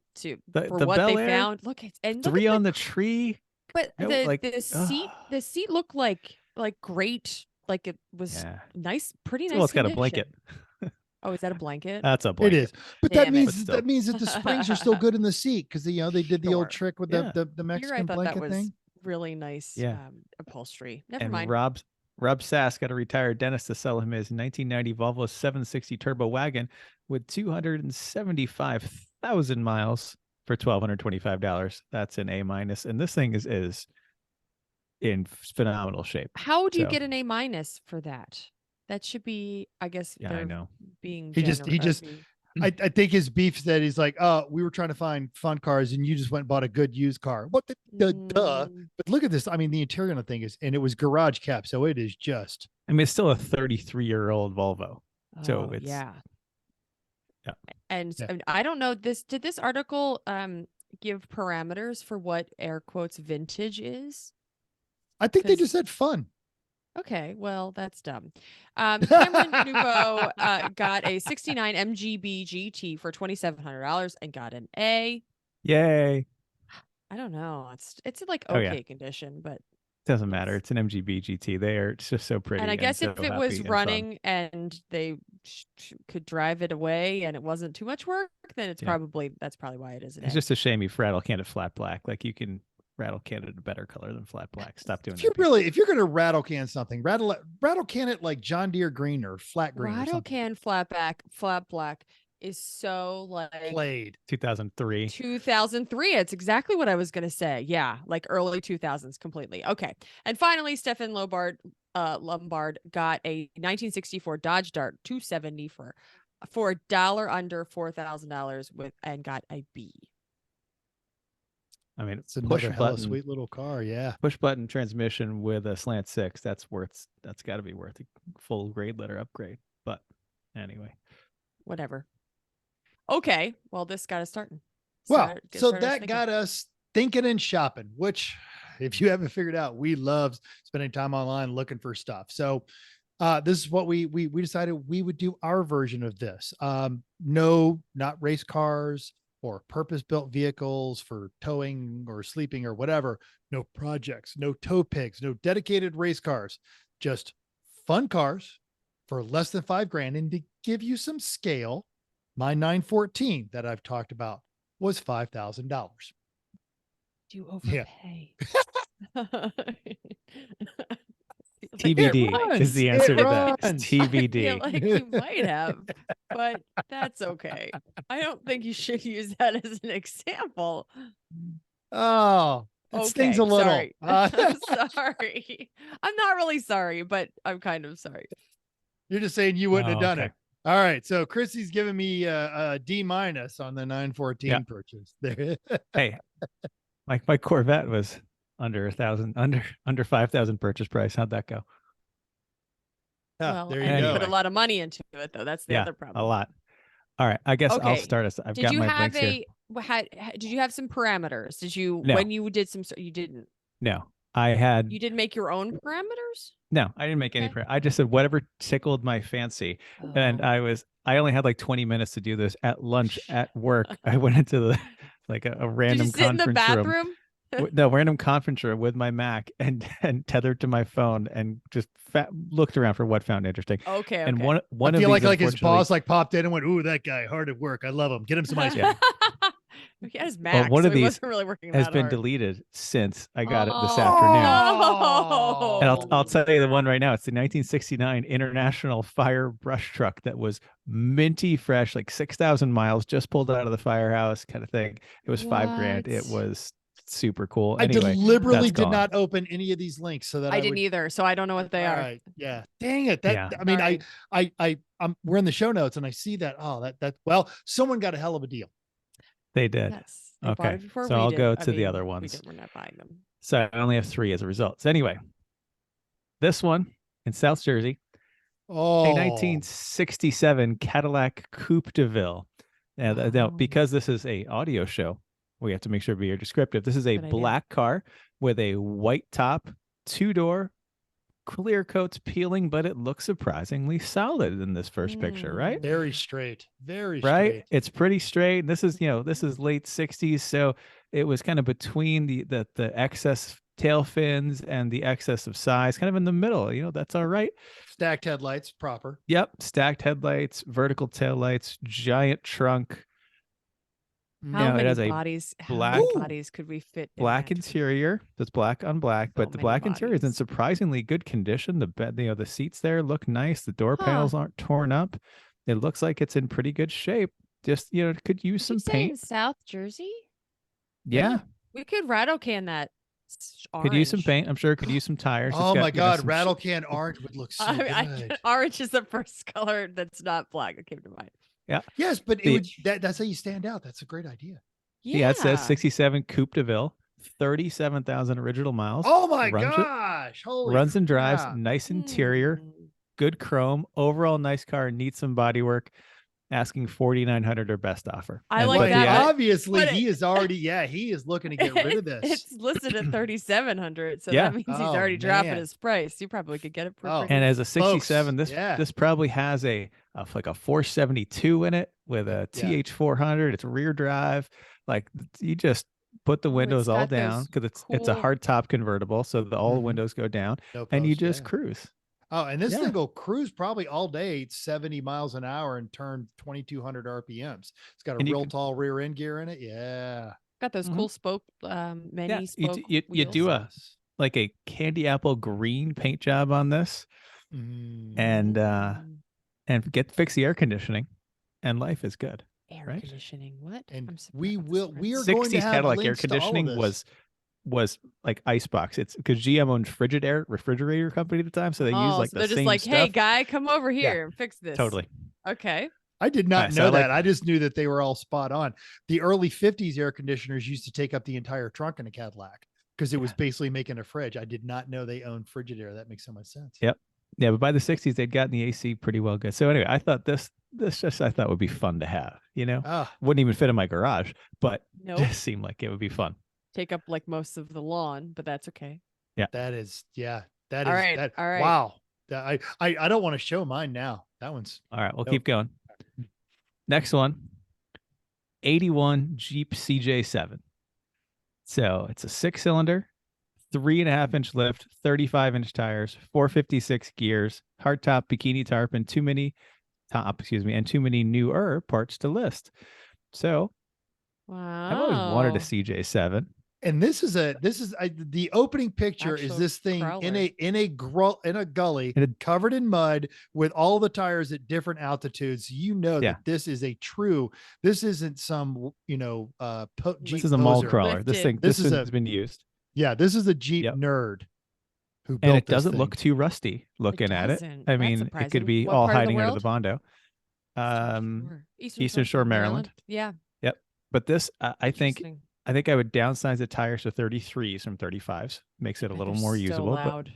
The for what they Bel Air, found. Look, it's and look 3 at on the tree. but No, the like, the seat looked like great, like it was yeah. nice, pretty nice Well, it's got a condition. blanket. Oh, is that a blanket? That's a It blanket. is, but Damn it. But still. that means that the springs are still good in the seat because they did the old Sure. trick with Yeah. the Here, I Mexican thought that blanket was thing. really nice Yeah. upholstery. Never And mind. Rob Sass got a retired dentist to sell him his 1990 Volvo 760 Turbo Wagon with 275,000 miles for $1,225. That's an A-. And this thing is in phenomenal shape. How do you So- get an A- for that? That should be, I guess, Yeah, I they're know. being He just- I think his beef that he's like, we were trying to find fun cars and you just went and bought a good used car. What the duh? But look at this. I mean, the interior on the thing is, and it was garage cap. So it is just, I mean, it's still a 33-year-old Volvo. So it's- yeah. Yeah. And Yeah. I don't know this. Did this article give parameters for what air quotes vintage is? I think they 'Cause- just said fun. Okay, well, that's dumb. Cameron Nouveau got a 69 MGB GT for $2,700 and got an A. Yay. I don't know. It's like Oh, yeah. okay condition, but Doesn't matter. It's- It's an MGB GT. It's just so pretty. and I guess so if it was happy and fun. running and they could drive it away and it wasn't too much work, then it's Yeah. that's probably why it is an It's A. just a shame you rattle can it flat black. Like, you can rattle can it a better color than flat black. Stop doing If that. you're people. if you're gonna rattle can something, rattle can it like John Deere green or flat green or Rattle something. can flat black is so like Played. 2003. 2003. It's exactly what I was going to say. Yeah, like early 2000s completely. Okay. And finally, Stefan Lombard got a 1964 Dodge Dart 270 for $1 under $4,000 and got a B. I mean, It's push another hella button, sweet little car. Yeah. push button transmission with a slant 6. That's got to be worth a full grade letter upgrade. But anyway, Whatever. Okay. Well, this got us starting. Well, Get so started us that thinking. got us thinking and shopping, which if you haven't figured out, we love spending time online looking for stuff. So this is what we decided we would do our version of this. No, not race cars or purpose-built vehicles for towing or sleeping or whatever. No projects, no tow pigs, no dedicated race cars, just fun cars for less than $5,000. And to give you some scale, my 914 that I've talked about was $5,000. Do you Yeah. overpay? TBD runs. is the answer It to that. It's runs. I feel TBD. like you might have, but that's okay. I don't think you should use that as an example. Oh, it stings a Okay, little. sorry. I'm sorry. I'm not really sorry, but I'm kind of sorry. You're just saying you wouldn't have Oh, done okay. it. All right. So Chrissy's giving me a D- on the 914 Yeah. purchase. There. Hey, my Corvette was under 1,000, under 5,000 purchase price. How'd that go? Well, there you and you go. put a lot of money into it, though. That's the Yeah, other problem. a lot. All right, I guess I'll Okay. start us. I've Did got you my have blinks here. did you have some parameters? Did you No. when you did some you didn't? No, I had You didn't make your own parameters? no. I didn't make any. Okay. I just said whatever tickled my fancy, and Oh. I only had like 20 minutes to do this at lunch at work. I went into the like a Did you random sit in the conference room. bathroom? No, random conference room with my Mac and tethered to my phone and just looked around for what found interesting. Okay. And okay. one I of feel these, like his unfortunately- boss like popped in and went, "Ooh, that guy hard at work. I love him. Get him some ice cream." He had his Mac, one so of he these wasn't really working has that been hard. deleted since I got it this Oh, afternoon. no. And I'll tell you the one right now. It's the 1969 International Fire brush truck that was minty fresh, like 6,000 miles, just pulled out of the firehouse kind of thing. It was $5,000. It What? was super cool. I Anyway, deliberately that's did gone. not open any of these links so that I I didn't would, either, so I don't know what they All are. right. Yeah. Dang it. That Yeah. I mean, Sorry. we're in the show notes and I see that. Oh, well, someone got a hell of a deal. They did. Yes. They bought Okay, it before so we I'll did. go I to the mean, other ones. we're not buying them. So I only have 3 as a result. So anyway, this one in South Jersey, Oh, a 1967 Cadillac Coupe de Ville. Now, now, Oh. because this is a audio show, we have to make sure we are descriptive. This is a Good idea. black car with a white top, 2-door, clear coat's peeling, but it looks surprisingly solid in this first picture, right? Very straight. Very Right? straight. It's pretty straight. This is, this is late 60s, so it was kind of between the excess tail fins and the excess of size, kind of in the middle. That's all right. Stacked headlights, proper. Yep, stacked headlights, vertical tail lights, giant trunk. How it many has a bodies? How black- many Ooh. bodies could we fit? in black that? interior. That's black on black, but So the many black interior is in bodies. surprisingly good condition. The bed, the seats there look nice. The door Huh. panels aren't torn up. It looks like it's in pretty good shape. Just could use Did some you say in paint. South Jersey? Yeah, We could rattle can that. could use some orange. paint. I'm sure it could use some tires. It's Oh got, my God, some rattle can orange would look so good. Orange is the first color that's not black that came to mind. Yes, but it The- would that's how you stand out. That's a great idea. Yeah, it says 67 Coupe de Ville, 37,000 original miles. Oh my runs it- gosh. Holy runs and drives, crap. nice interior, Hmm. good chrome, overall nice car, needs some body work. Asking 4,900 or best offer. I And like but But that, the- but- obviously but he it- is already, he is looking to get rid of this. It's listed at 3,700, so Yeah. that means he's Oh, already dropping man. his price. You probably could get it for Oh. pretty. And as a 67, Folks, this probably has like a 472 in it with a Yeah. TH400. It's rear drive. Like you just put the Oh, windows it's all got those down because it's a cool- hard top convertible, so all the Mhm. windows go down No and you post, just yeah. cruise. Oh, and this Yeah. thing will cruise probably all day, 70 miles an hour and turn 2,200 RPMs. It's got a And you real can- tall rear end gear in it. Yeah. Got those Mhm. cool spoke, many Yeah, spoke. you do wheels. like a candy apple green paint job on this, Mm. and Mm. fix the air conditioning, and life is good. Air right? conditioning. What? And I'm surprised- we I'm will- we are surprised. going to 60s have Cadillac air links to all of conditioning this. was like icebox. It's because GM owned Frigidaire refrigerator company at the time, so they use like so the they're just same like, stuff. hey, guy, come over Yeah, here and fix this. Totally. Okay. I did not Yeah, so know I like- that. I just knew that they were all spot on. The early 50s air conditioners used to take up the entire trunk in a Cadillac because it was basically making a fridge. I did not know they owned Frigidaire. That makes so much sense. Yep. Yeah, but by the 60s they'd gotten the AC pretty well good. So anyway, I thought this I thought would be fun to have. Ah, Wouldn't even fit in my garage, but Nope. it seemed like it would be fun. Take up like most of the lawn, but that's okay. that is, yeah, that All is right, that. all right. Wow. I don't want to show mine now. That one's All right, we'll Nope. keep going. Next one, 81 Jeep CJ7. So it's a 6-cylinder, 3.5-inch lift, 35-inch tires, 456 gears, hardtop bikini tarp, and too many newer parts to list. So Wow. I've always wanted a CJ7. and this is the opening picture is Actual this thing crawler. in a gully In a- covered in mud with all the tires at different altitudes. You know Yeah. that this is this isn't some Jeep This is a mall poser. crawler. This Lifted. thing This is has been used. Yeah, this is a Jeep Yep. nerd who built And it this doesn't thing. look too rusty looking at it. doesn't. I That's mean, it surprising. could be What all part of the hiding under the world? Bondo. Eastern Shore, Maryland. Yeah. But this, I think Interesting. I would downsize the tires to 33s from 35s. Makes it a Bet little they're more so usable. But loud.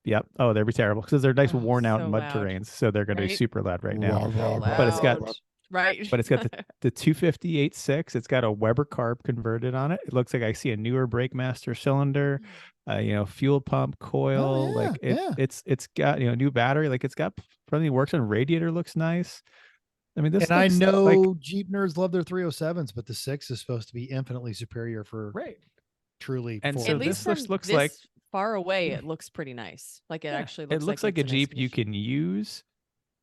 yep. Oh, they'd be terrible because they're nice Oh, worn out so mud loud. terrains. So they're going to be Right? super loud right now. So But it's got- loud. Right. But it's got the 258.6. It's got a Weber carb converted on it. It looks like I see a newer Breakmaster cylinder, fuel pump coil. yeah, Like yeah. it's got new battery. Like it's got probably works on radiator. Looks nice. I mean, this And I looks know like, Jeep nerds love their 307s, but the 6 is supposed to be infinitely superior for right. truly. And full so At this least looks- from looks this like- far away, it looks pretty nice. Like it Yeah, actually it looks like a it's nice Jeep you condition. can use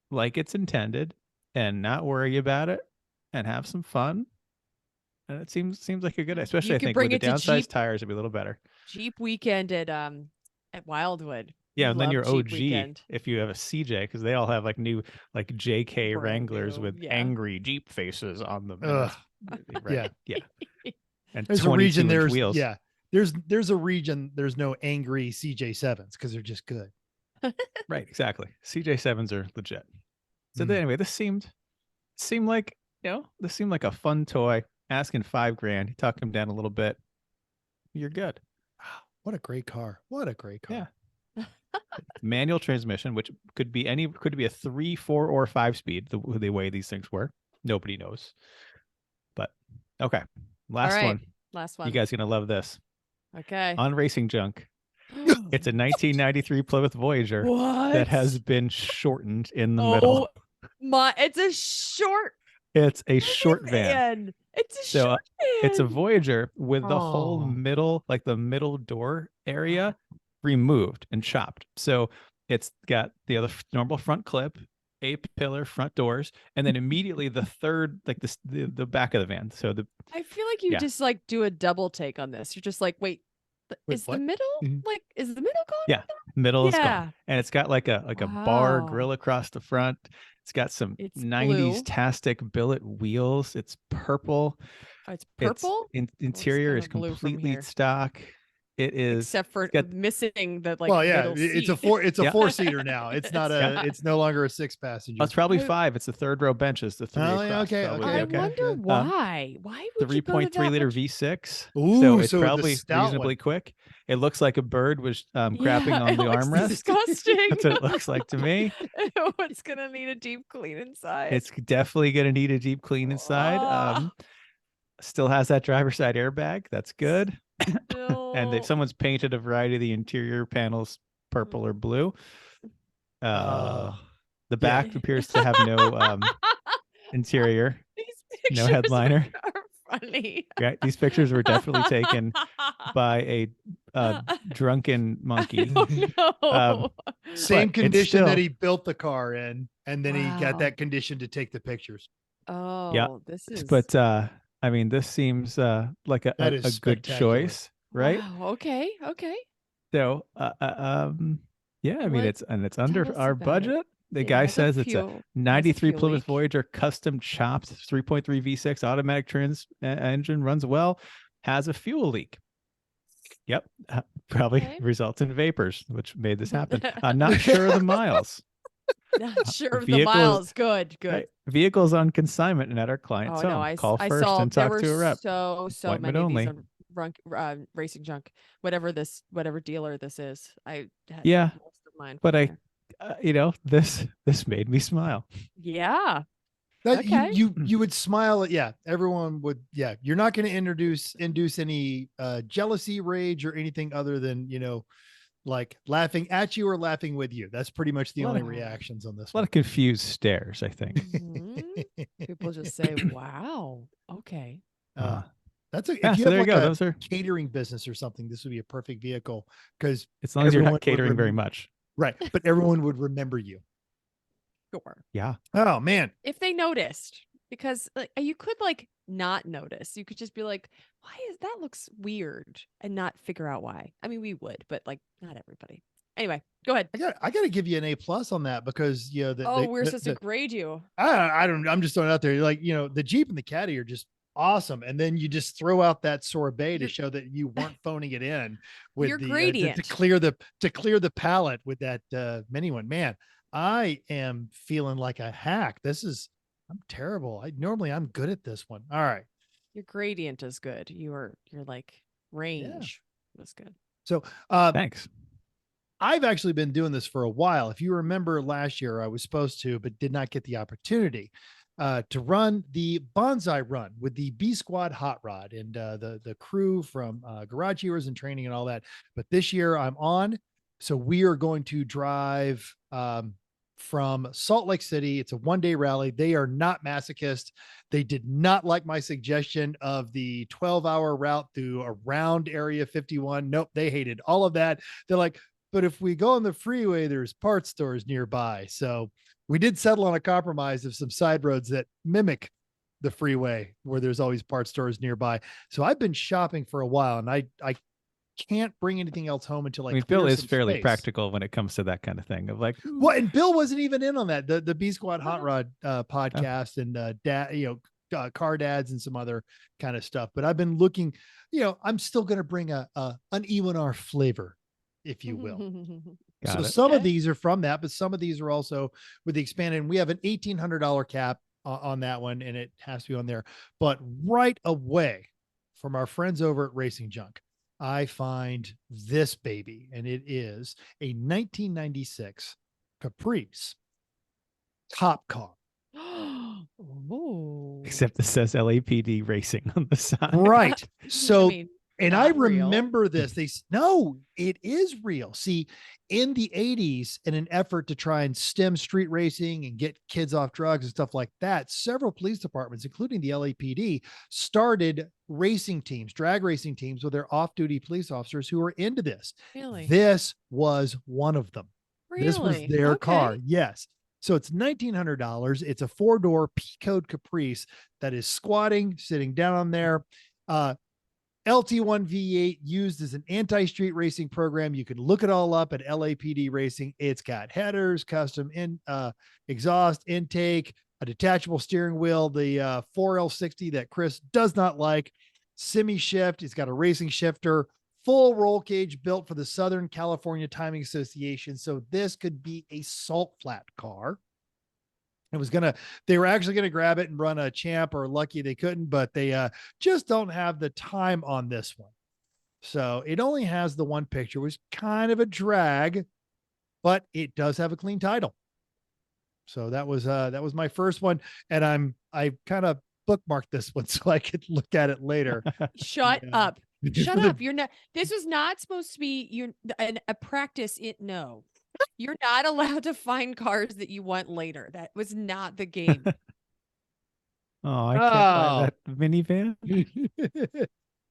like it's intended and not worry about it and have some fun. And it seems like a good, especially I could think bring with the it to downsized Jeep. tires, it'd be a little better. Jeep weekend at Wildwood. Yeah, and then Love your Jeep OG weekend. if you have a CJ because they all have like new like JK Brand Wranglers new, with yeah. angry Jeep faces on them. Ugh. Right. Yeah. And There's a 22 region inch there's wheels. yeah. There's a region there's no angry CJ7s because they're just good. Right, exactly. CJ7s are legit. So Mm. anyway, this seemed like this seemed like a fun toy. Asking $5,000, you talk him down a little bit. You're good. What a great car. What a great car. Yeah. Manual transmission, which could be a 3, 4, or 5-speed. The way these things work, nobody knows. But okay, last right. one. Last one. You guys gonna love this. Okay. On Racing Junk. It's a 1993 Plymouth Voyager What? that has been shortened in the middle. It's a short It's a short van. van. It's a So short it's a van. Voyager with the whole Oh. middle, like the middle door area removed and chopped. So it's got the other normal front clip, A-pillar front doors, and then immediately the third, like the back of the van. So I feel like you Yeah. just like do a double take on this. You're just like, wait, Wait, is what? the middle Mhm. like is the middle gone? Yeah. middle is Yeah. gone, and it's got like a bar Wow. grill across the front. It's got some It's 90s blue. tastic billet wheels. It's purple. Oh, it's purple. Interior is kinda blue from completely here? stock. It is Except for got- missing the like well, yeah, middle it's a seat. Yeah. four-seater now. It's not Yeah. it's no longer a 6-passenger. Oh, it's probably I- 5. It's the third row benches. The 3 Oh, yeah, across. okay, Probably, I okay. wonder good. why. Why would you go to 3.3 that liter much- V6. Ooh, So it's so the probably stout reasonably one. quick. It looks like a bird was crapping Yeah, on it the looks armrest. disgusting. That's what it looks like to me. It's gonna need a deep clean inside. It's definitely going to need a deep clean inside. Oh. Still has that driver's side airbag. That's good. And No. someone's painted a variety of the interior panels purple or blue. The Yeah. back appears to have no interior, These no pictures headliner. are funny. Right? These pictures were definitely taken by a drunken monkey. Oh, no. Same But it's condition that still- he built the car in, and then he got Wow. that condition to take the pictures. Oh, this is. But I mean, this seems like a That is good spectacular. choice, right? Wow, okay. So, yeah, I mean, What- it's under us our about it. budget. The It guy has a says it's a fuel- 93 fuel Plymouth leak. Voyager custom chopped 3.3 V6 automatic engine, runs well, has a fuel leak. Yep, probably Okay. results in vapors, which made this happen. I'm not sure of the miles. Not sure of the Vehicles- miles. Good. Right. Vehicles on consignment and at our client's Oh home. no, I Call I first saw and there talk were to a rep. so Appointment many only. of these on racing junk. Whatever dealer this is. I had Yeah, most of mine. but from I- there. This made me smile. Yeah. That Okay. you would smile at, yeah, everyone would, yeah. You're not going to induce any jealousy, rage, or anything other than, like laughing at you or laughing with you. That's pretty much the A lot only of- reactions on this A lot one. of confused stares, I think. Mhm. People just say, "Wow, okay." That's a, Yeah, if you so have there you like go. a Those are, catering business or something, this would be a perfect vehicle because as long as you're everyone not would catering very remember- much. right, but everyone would remember you. Sure. Yeah. Oh man, If they noticed, because you could like not notice. You could just be like, "Why is that looks weird?" and not figure out why. I mean, we would, but like not everybody. Anyway, go ahead. I got to give you an A+ on that because We're supposed to grade you. I'm just throwing it out there. Like, the Jeep and the Caddy are just awesome. And then you just throw out that sorbet to You're- show that you weren't phoning it in with Your the gradient. to clear the palette with that mini one. Man, I am feeling like a hack. I'm terrible. I'm good at this one. All right. Your gradient is good. Your like range was good. So Thanks. I've actually been doing this for a while. If you remember last year, I was supposed to, but did not get the opportunity to run the Bonsai Run with the B Squad Hot Rod and the crew from Garage Heroes and Training and all that. But this year I'm on. So we are going to drive from Salt Lake City. It's a one-day rally. They are not masochist. They did not like my suggestion of the 12-hour route through around Area 51. Nope, they hated all of that. They're like, but if we go on the freeway, there's parts stores nearby. So we did settle on a compromise of some side roads that mimic the freeway where there's always parts stores nearby. So I've been shopping for a while and I can't bring anything else home until I mean, clear Bill is some fairly space. practical when it comes to that kind of thing. Of like, Well, and Bill wasn't even in on that. The B Squad Hot Rod podcast and car dads and some other kind of stuff. But I've been looking, I'm still going to bring an E1R flavor, if you will. got So it. some of Okay. these are from that, but some of these are also with the expanded. We have an $1,800 cap on that one, and it has to be on there. But right away from our friends over at Racing Junk, I find this baby, and it is a 1996 Caprice cop car. Ooh. Except it says LAPD racing on the side. Right. So I mean, And I Not real. remember this. No, it is real. See, in the 80s, in an effort to try and stem street racing and get kids off drugs and stuff like that, several police departments, including the LAPD, started racing teams, drag racing teams with their off-duty police officers who were into this. Really? This was one of them. Really? This was their car. Okay. Yes. So it's $1,900. It's a 4-door P-code Caprice that is squatting, sitting down on there. LT1 V8 used as an anti-street racing program. You can look it all up at LAPD Racing. It's got headers, custom exhaust intake, a detachable steering wheel, the 4L60 that Chris does not like, semi-shift. It's got a racing shifter, full roll cage built for the Southern California Timing Association. So this could be a salt flat car. They were actually going to grab it and run a champ, or lucky they couldn't, but they just don't have the time on this one. So it only has the one picture, which is kind of a drag, but it does have a clean title. So that was my first one. And I kind of bookmarked this one so I could look at it later. Shut up. Shut up. You're not, this was not supposed to be a practice. No, you're not allowed to find cars that you want later. That was not the game. Oh, I can't buy that minivan.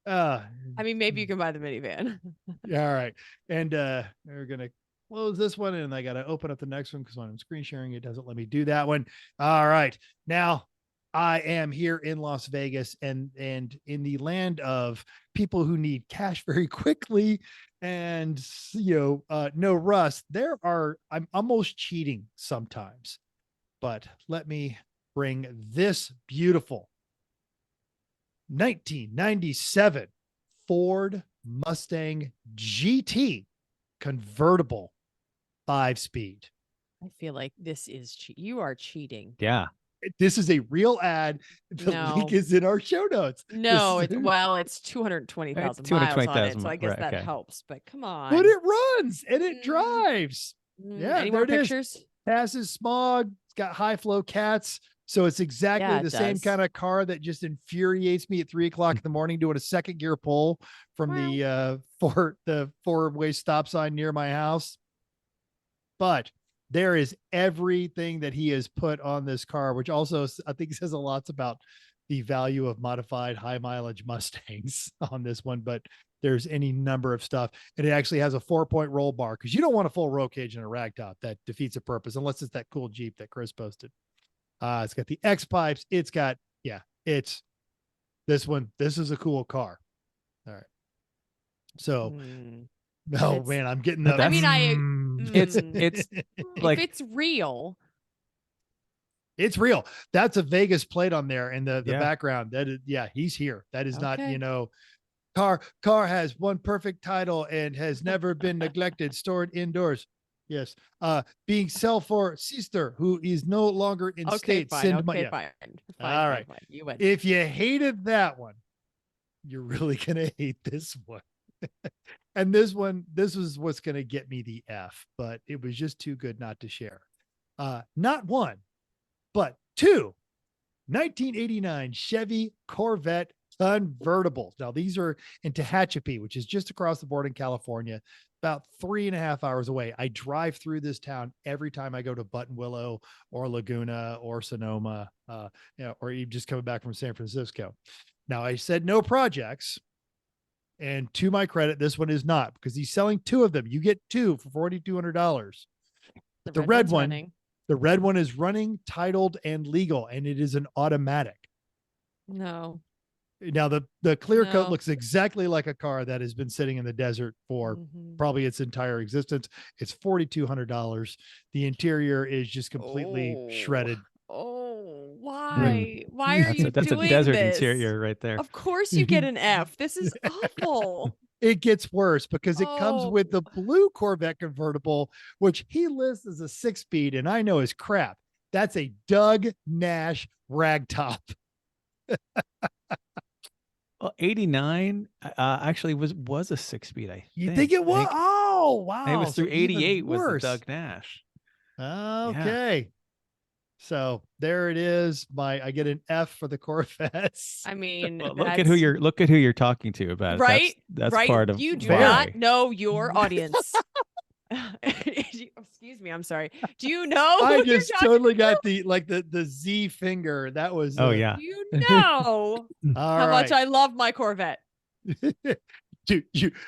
I mean, maybe you can buy the minivan. Yeah. All right. And we're going to close this one, and I got to open up the next one because when I'm screen sharing, it doesn't let me do that one. All right. Now I am here in Las Vegas, and in the land of people who need cash very quickly and, no rust. I'm almost cheating sometimes, but let me bring this beautiful 1997 Ford Mustang GT convertible 5-speed. I feel like this is you are cheating. Yeah. This is a real ad. The link is in our show notes. No, it's 220,000 miles on it, so I guess that helps. But come on. But it runs and it drives. Yeah, any more pictures? Passes smog. It's got high flow cats. So it's exactly the same kind of car that just infuriates me at 3 o'clock in the morning doing a second gear pull from the 4-way stop sign near my house. But there is everything that he has put on this car, which also I think says a lot about the value of modified high mileage Mustangs on this one. But there's any number of stuff, and it actually has a 4-point roll bar because you don't want a full roll cage in a ragtop. That defeats the purpose unless it's that cool Jeep that Chris posted. It's got the X pipes. It's got it's this one. This is a cool car. All right. So. No, man, I'm getting the. I mean, it's like if it's real. It's real. That's a Vegas plate on there in the background. That is, he's here. That is not, car has one perfect title and has never been neglected, stored indoors. Yes. Being sell for sister who is no longer in state. Fine. All right. Fine. You win. If you hated that one, you're really going to hate this one. And this was what's going to get me the F, but it was just too good not to share. Not one, but two 1989 Chevy Corvette convertibles. Now these are in Tehachapi, which is just across the border in California, about 3.5 hours away. I drive through this town every time I go to Buttonwillow or Laguna or Sonoma, or even just coming back from San Francisco. Now I said no projects. And to my credit, this one is not, because he's selling 2 of them. You get 2 for $4,200. The red one is running, titled, and legal, and it is an automatic. No. Now the clear coat looks exactly like a car that has been sitting in the desert for probably its entire existence. It's $4,200. The interior is just completely shredded. Oh, why? Why are you that's doing a desert this? interior right there. Of course you get an F. This is awful. It gets worse because it comes with the blue Corvette convertible, which he lists as a 6-speed, and I know is crap. That's a Doug Nash ragtop. Well, 89 actually was a 6-speed. You think it was? Oh, wow. It was through 88 was the worse. Doug Nash. Okay. So there it is. I get an F for the Corvettes. I mean, Well, look at who you're talking to about it. right. That's right. part of You do Very. not know your audience. Excuse me. I'm sorry. Do you know? I who you're just talking totally to? got the Z finger. That was Oh yeah. You know all how right. much I love my Corvette. Dude,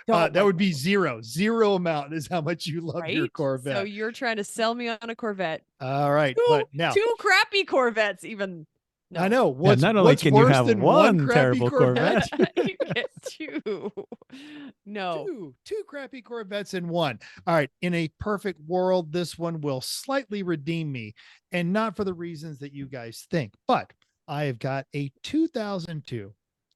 Don't that would like be my zero amount is how much you love your right? Corvette. So you're trying to sell me on a Corvette. All right, Two, but now two crappy Corvettes, even. No. I know Yeah, not only what's can you worse have than one crappy terrible Corvette. You get two. No. Two crappy Corvettes in one. All right. In a perfect world, this one will slightly redeem me, and not for the reasons that you guys think, but I have got a 2002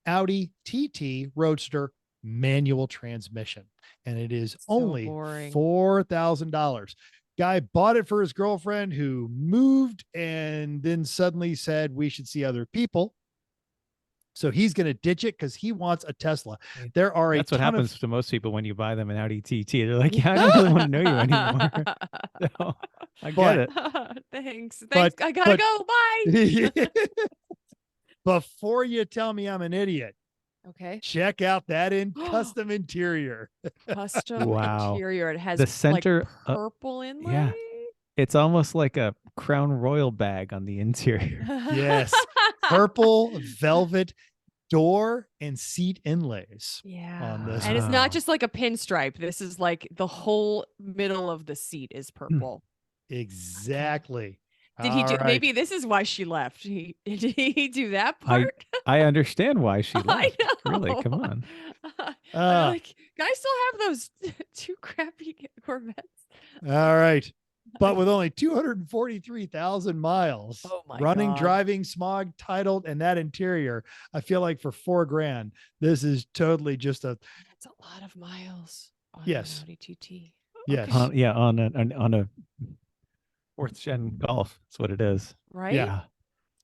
Audi TT Roadster manual transmission, and it is So only boring. $4,000. Guy bought it for his girlfriend who moved and then suddenly said we should see other people. So he's going to ditch it because he wants a Tesla. There are That's a what ton happens of to most people when you buy them an Audi TT. They're like, yeah, I don't really want to know you anymore. So, I get it. Thanks. But- I gotta go. Bye. Before you tell me I'm an idiot, Okay. check out that custom interior. Custom Wow. interior. It has The center, like purple inlay. yeah. It's almost like a Crown Royal bag on the interior. Yes. Purple velvet door and seat inlays. Yeah. on this And it's Wow. not just like a pinstripe. This is like the whole middle of the seat is purple. Exactly. Did he All do right. maybe this is why she left. Did he do that I- part? I understand why she I left. know. Really, come on. I'm Uh, like, guys still have those two crappy Corvettes. All right. But with only 243,000 miles, Oh my running, God. driving, smog, titled, and that interior, I feel like for $4,000, this is totally just a That's a lot of miles on Yes. an Audi TT. yes. Okay. On a fourth gen Golf. That's what it is. Right? Yeah.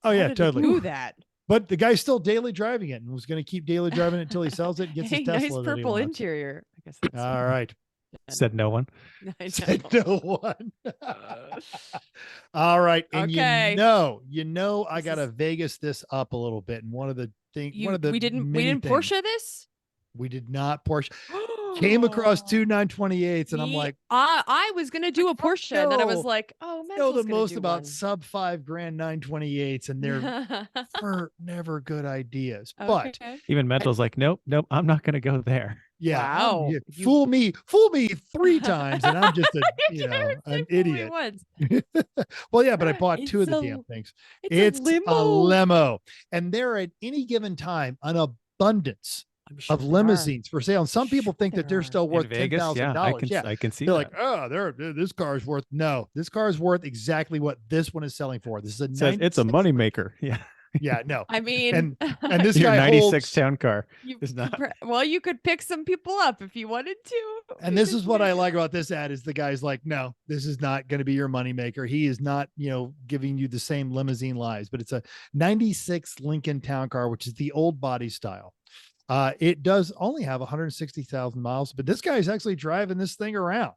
Oh How yeah, did he totally. do that. But the guy's still daily driving it and was going to keep daily driving it until he sells it and gets Hey, his Tesla. nice that he purple wants. interior. I guess that's All right. Said no one. I Said know. no one. All right. And Okay. you know, I This got to is- Vegas this up a little bit. And one of the things, one of the we didn't many things- Porsche this? We did not Porsche. Came across two 928s and I'm Me- like, I was gonna do a Porsche, and then I was know. like, oh, know Mental's the gonna most do about one. sub $5,000 928s and they're never good ideas. But Okay. Even Mental's like, nope, I'm not going to go there. yeah, Wow. you You- fool me 3 times and I'm just a, You know, never an said fool me idiot. once. Well, yeah, but I bought two of It's the a- damn things. It's a limo. limo. And there at any given time, an abundance I'm sure of there are. limousines for sale. And some people think Sure that they're there still In worth Vegas, $10,000. yeah, I can see They're that. like, oh, this car is worth this car is worth exactly what this one is selling for. This is a It says it's a 96 moneymaker. Yeah. Yeah, no. I mean, And this Your guy 96 holds, town car. you, is not- well, you could pick some people up if you wanted to. and this is what I like about this ad is the guy's like, no, this is not going to be your moneymaker. He is not, giving you the same limousine lives, but it's a 96 Lincoln Town Car, which is the old body style. It does only have 160,000 miles, but this guy is actually driving this thing around.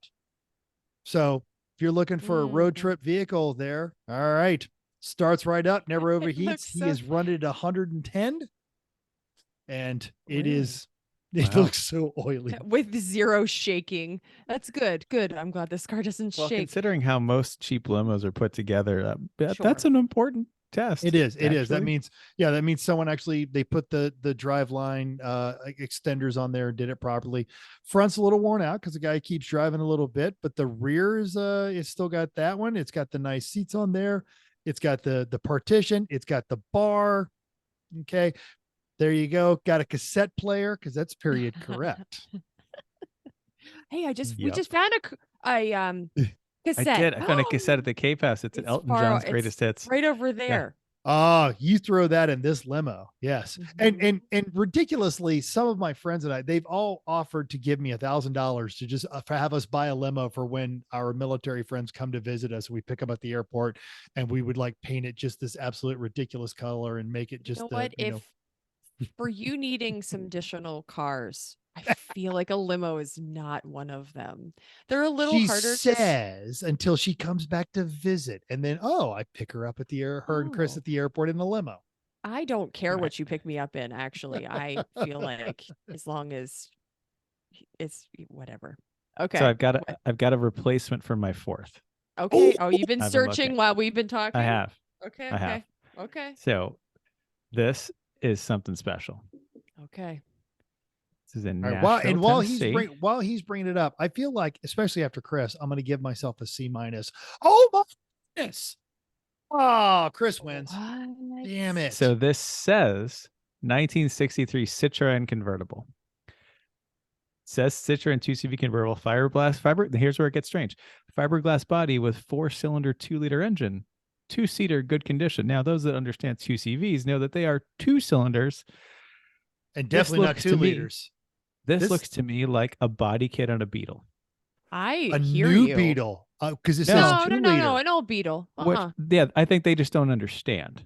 So if you're looking for a road Mm. trip vehicle there, all right, starts right up, never It overheats. looks He so- is run it 110 and it Really? is, it Wow. looks so oily. With zero shaking. That's good. Good. I'm glad this car doesn't Well, shake. considering how most cheap limos are put together, that's Sure. an important test. It is. That actually. means someone actually, they put the drive line extenders on there and did it properly. Front's a little worn out because the guy keeps driving a little bit, but the rear is it's still got that one. It's got the nice seats on there. It's got the partition. It's got the bar. Okay. There you go. Got a cassette player because that's period correct. Hey, we Yep. just found a cassette. I did. I found a cassette at the Cape House. It's It's Elton far- John's it's greatest hits. right over there. Oh, you throw that in this limo. Yes. Mhm. And ridiculously, some of my friends and I, they've all offered to give me $1,000 to just have us buy a limo for when our military friends come to visit us. We pick them at the airport and we would like paint it just this absolute ridiculous color and make it just You know what? If for you needing some additional cars, I feel like a limo is not one of them. They're a little She harder to says until she comes back to visit, and then I pick her up at her and Chris Oh. at the airport in the limo. I don't care Right. what you pick me up in, actually. I feel like as long as it's whatever. Okay. So What- I've got a replacement for my fourth. Okay. Oh, you've been I've been searching looking. while we've been talking? I have. Okay. I have. Okay. So this is something special. Okay. This is in All right, Nashville, while Tennessee. while he's bringing it up, I feel like, especially after Chris, I'm going to give myself a C-. Oh my goodness! Oh, Chris wins. What? Damn it! So this says 1963 Citroen Convertible. It says Citroen 2CV convertible fiberglass fiber. Here's where it gets strange. Fiberglass body with 4-cylinder 2-liter engine, 2-seater, good condition. Now, those that understand 2CVs know that they are 2 cylinders. And definitely not looks 2 to me- liters. This looks to me like a body kit on a Beetle. I A hear new you. Beetle, because it No. says No, 2 no, liter. no, an old Beetle. Which, yeah, I think they just don't understand.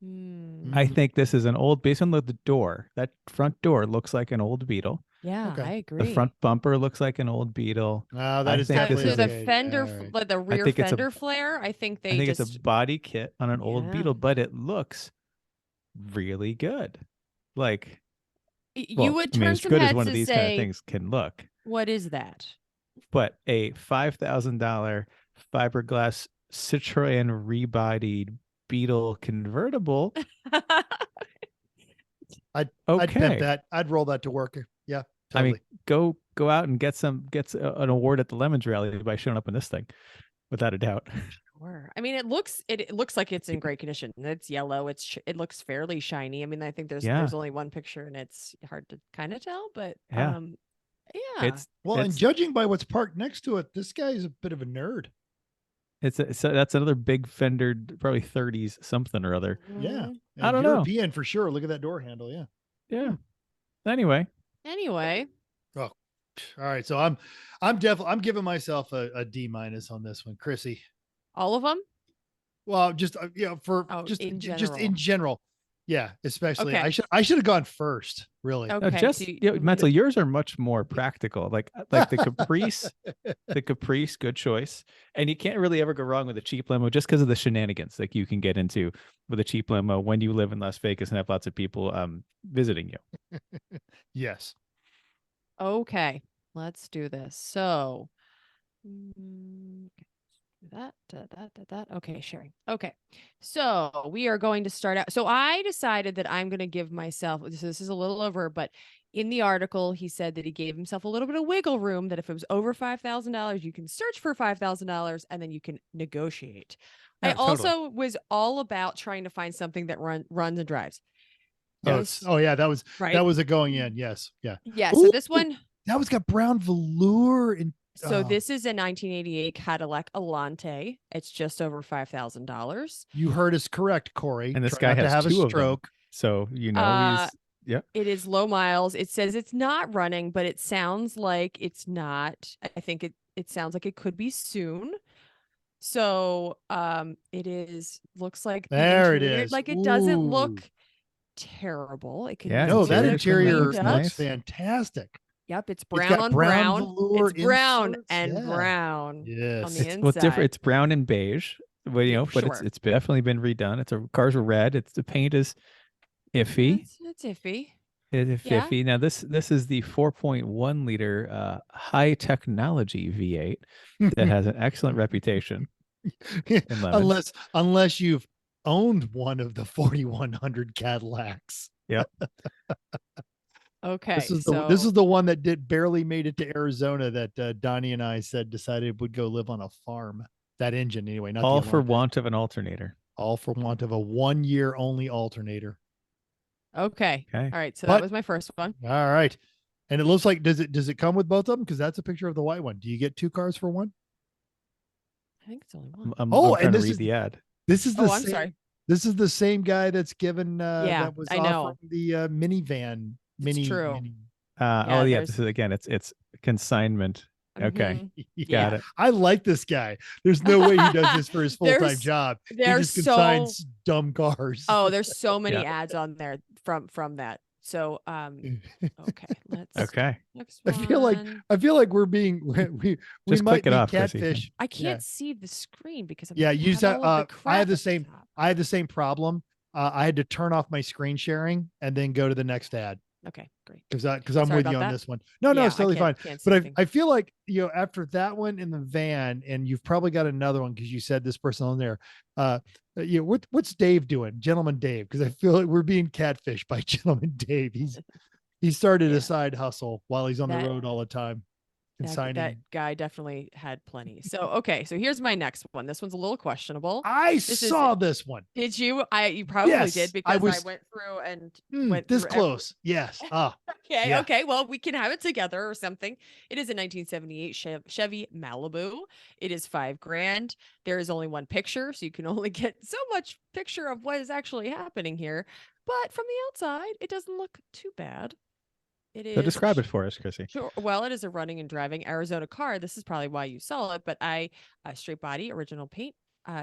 Hmm. I Mhm. think this is an old, based on the door, that front door looks like an old Beetle. Yeah, Okay. I The agree. front bumper looks like an old Beetle. Oh, I that is think So this definitely is the a- okay. fender, All right. like the rear think it's a- fender flare, I think I they think just it's a body kit on an old Yeah. Beetle, but it looks really good. Like, you would I mean, turn as some good as heads one of to these kind of say, things can look. what is that? But a $5,000 fiberglass Citroen rebodied Beetle convertible. I'd Okay. pimp that. I'd roll that to work. Yeah, I totally. mean, go out and get an award at the Lemons Rally by showing up in this thing, without a doubt. Sure. I mean, it looks like it's in great condition. It's yellow. It looks fairly shiny. I mean, I think there's Yeah. only one picture and it's hard to kind of tell, but Yeah. yeah. Well, and it's judging by what's parked next to it, this guy is a bit of a nerd. so that's another big fender, probably 30s something or other. Yeah, Mhm. and I don't know. European for sure. Look at that door handle. Yeah. Yeah. Anyway, Anyway, All right, so I'm giving myself a D- on this one, Chrissy. all of them. Well, just for Oh, just in just in general. Yeah, especially Okay. I should have gone first, really. no, Okay. just so you- mental. Yours are much more practical. Like the Caprice, good choice. And you can't really ever go wrong with a cheap limo just because of the shenanigans like you can get into with a cheap limo when you live in Las Vegas and have lots of people visiting you. Yes. Okay, let's do this. So that. Okay, sharing. Okay, so we are going to start out. So I decided that I'm going to give myself, this is a little over, but in the article, he said that he gave himself a little bit of wiggle room, that if it was over $5,000, you can search for $5,000 and then you can negotiate. I Yeah, totally. also was all about trying to find something that runs and drives. Yes. Oh yeah, that was Right. that was a going in. Yes. Yeah. Yeah, so this Ooh, one, That was got brown velour in. so Oh, this is a 1988 Cadillac Alante. It's just over $5,000. You heard us correct, Corey. And this Try guy not to has have a 2 of them. stroke. So It is low miles. It says it's not running, but it sounds like it's not. I think it sounds like it could be soon. So it is, looks like the There it interior- is. Like it doesn't Ooh. look terrible. It could Yeah, be No, that cleaned interior up. nice. looks fantastic. Yep, it's It's brown got on brown brown. velour It's brown inserts. and Yeah. brown. Yes. On the it's what's different. inside. It's brown and beige, but but Sure. it's definitely been redone. Cars are red. The paint is iffy. It's iffy. It's Yeah. iffy. Now this is the 4.1 liter high technology V8 that has an excellent reputation in Lemons. unless you've owned one of the 4100 Cadillacs. Okay. This is so the one that barely made it to Arizona that Donnie and I said decided would go live on a farm. That engine anyway, not all the for Alante. want of an alternator. All for want of a 1 year only alternator. okay. Okay. All right. So But- that was my first one. All right. And it looks like does it come with both of them? Because that's a picture of the white one. Do you get 2 cars for one? I think it's only one. I'm Oh, trying and to this read is- the ad. This is the Oh, I'm same, sorry. This is the same guy that's given Yeah, that was I know. offering the minivan. true. Mini. Oh yeah, there's- this is again. It's consignment. Okay. Mhm. Got Yeah. it. I like this guy. There's no way he does this for his full-time There's- job. He There's just so consigns dumb cars. oh, there's so many Yeah. ads on there from that. So, okay, let's. Okay. Next I feel like one. we're being we Just might click it be off, Chrissy. catfish. I can't Yeah. see the screen because I'm Yeah, you just have all of the I have crap the at same top. I had the same problem. I had to turn off my screen sharing and then go to the next ad Okay, great. because I'm Sorry with you about on that. this one. No, Yeah, it's totally fine. can't see But anything. I feel like, after that one in the van, and you've probably got another one because you said this person on there. What's Dave doing, Gentleman Dave? Because I feel like we're being catfished by Gentleman Dave. He started Yeah. a side hustle while he's on the That- road all the time. And that signing. guy definitely had plenty. So, okay, so here's my next one. This one's a little questionable. I This saw this one. Did you? You probably Yes, did I because I was- went through and This went through close. Yes. Okay, Yeah. okay. Well, we can have it together or something. It is a 1978 Chevy Malibu. It is $5,000. There is only one picture, so you can only get so much picture of what is actually happening here. But from the outside, it doesn't look too bad. It is. So describe it for us, Chrissy. Sure. Well, it is a running and driving Arizona car. This is probably why you saw it, but straight body, original paint,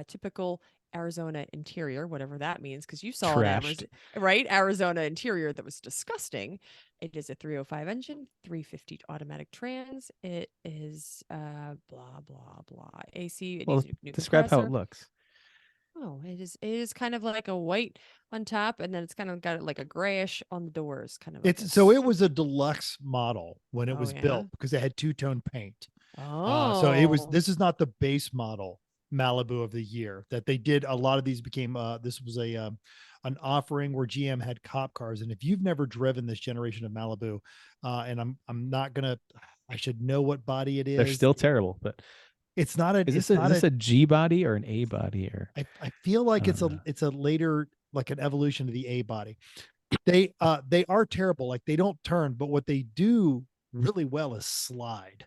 typical Arizona interior, whatever that means, because you saw Trashed. Arizona interior that was disgusting. It is a 305 engine, 350 automatic trans. It is blah blah blah AC. It Well, needs a new describe how it compressor. looks. Oh, it is kind of like a white on top, and then it's kind of got like a grayish on the doors, kind of. Like It was a deluxe model when it Oh, was yeah? built because it had two-tone paint. Oh, So this is not the base model Malibu of the year that they did. A lot of these became, this was an offering where GM had cop cars. And if you've never driven this generation of Malibu, and I'm not gonna, I should know what body it is. They're still terrible, but It's not a, is this a G body or an A body or? I feel like I it's don't know. a later, like an evolution of the A body. They are terrible. Like they don't turn, but what they do really well is slide.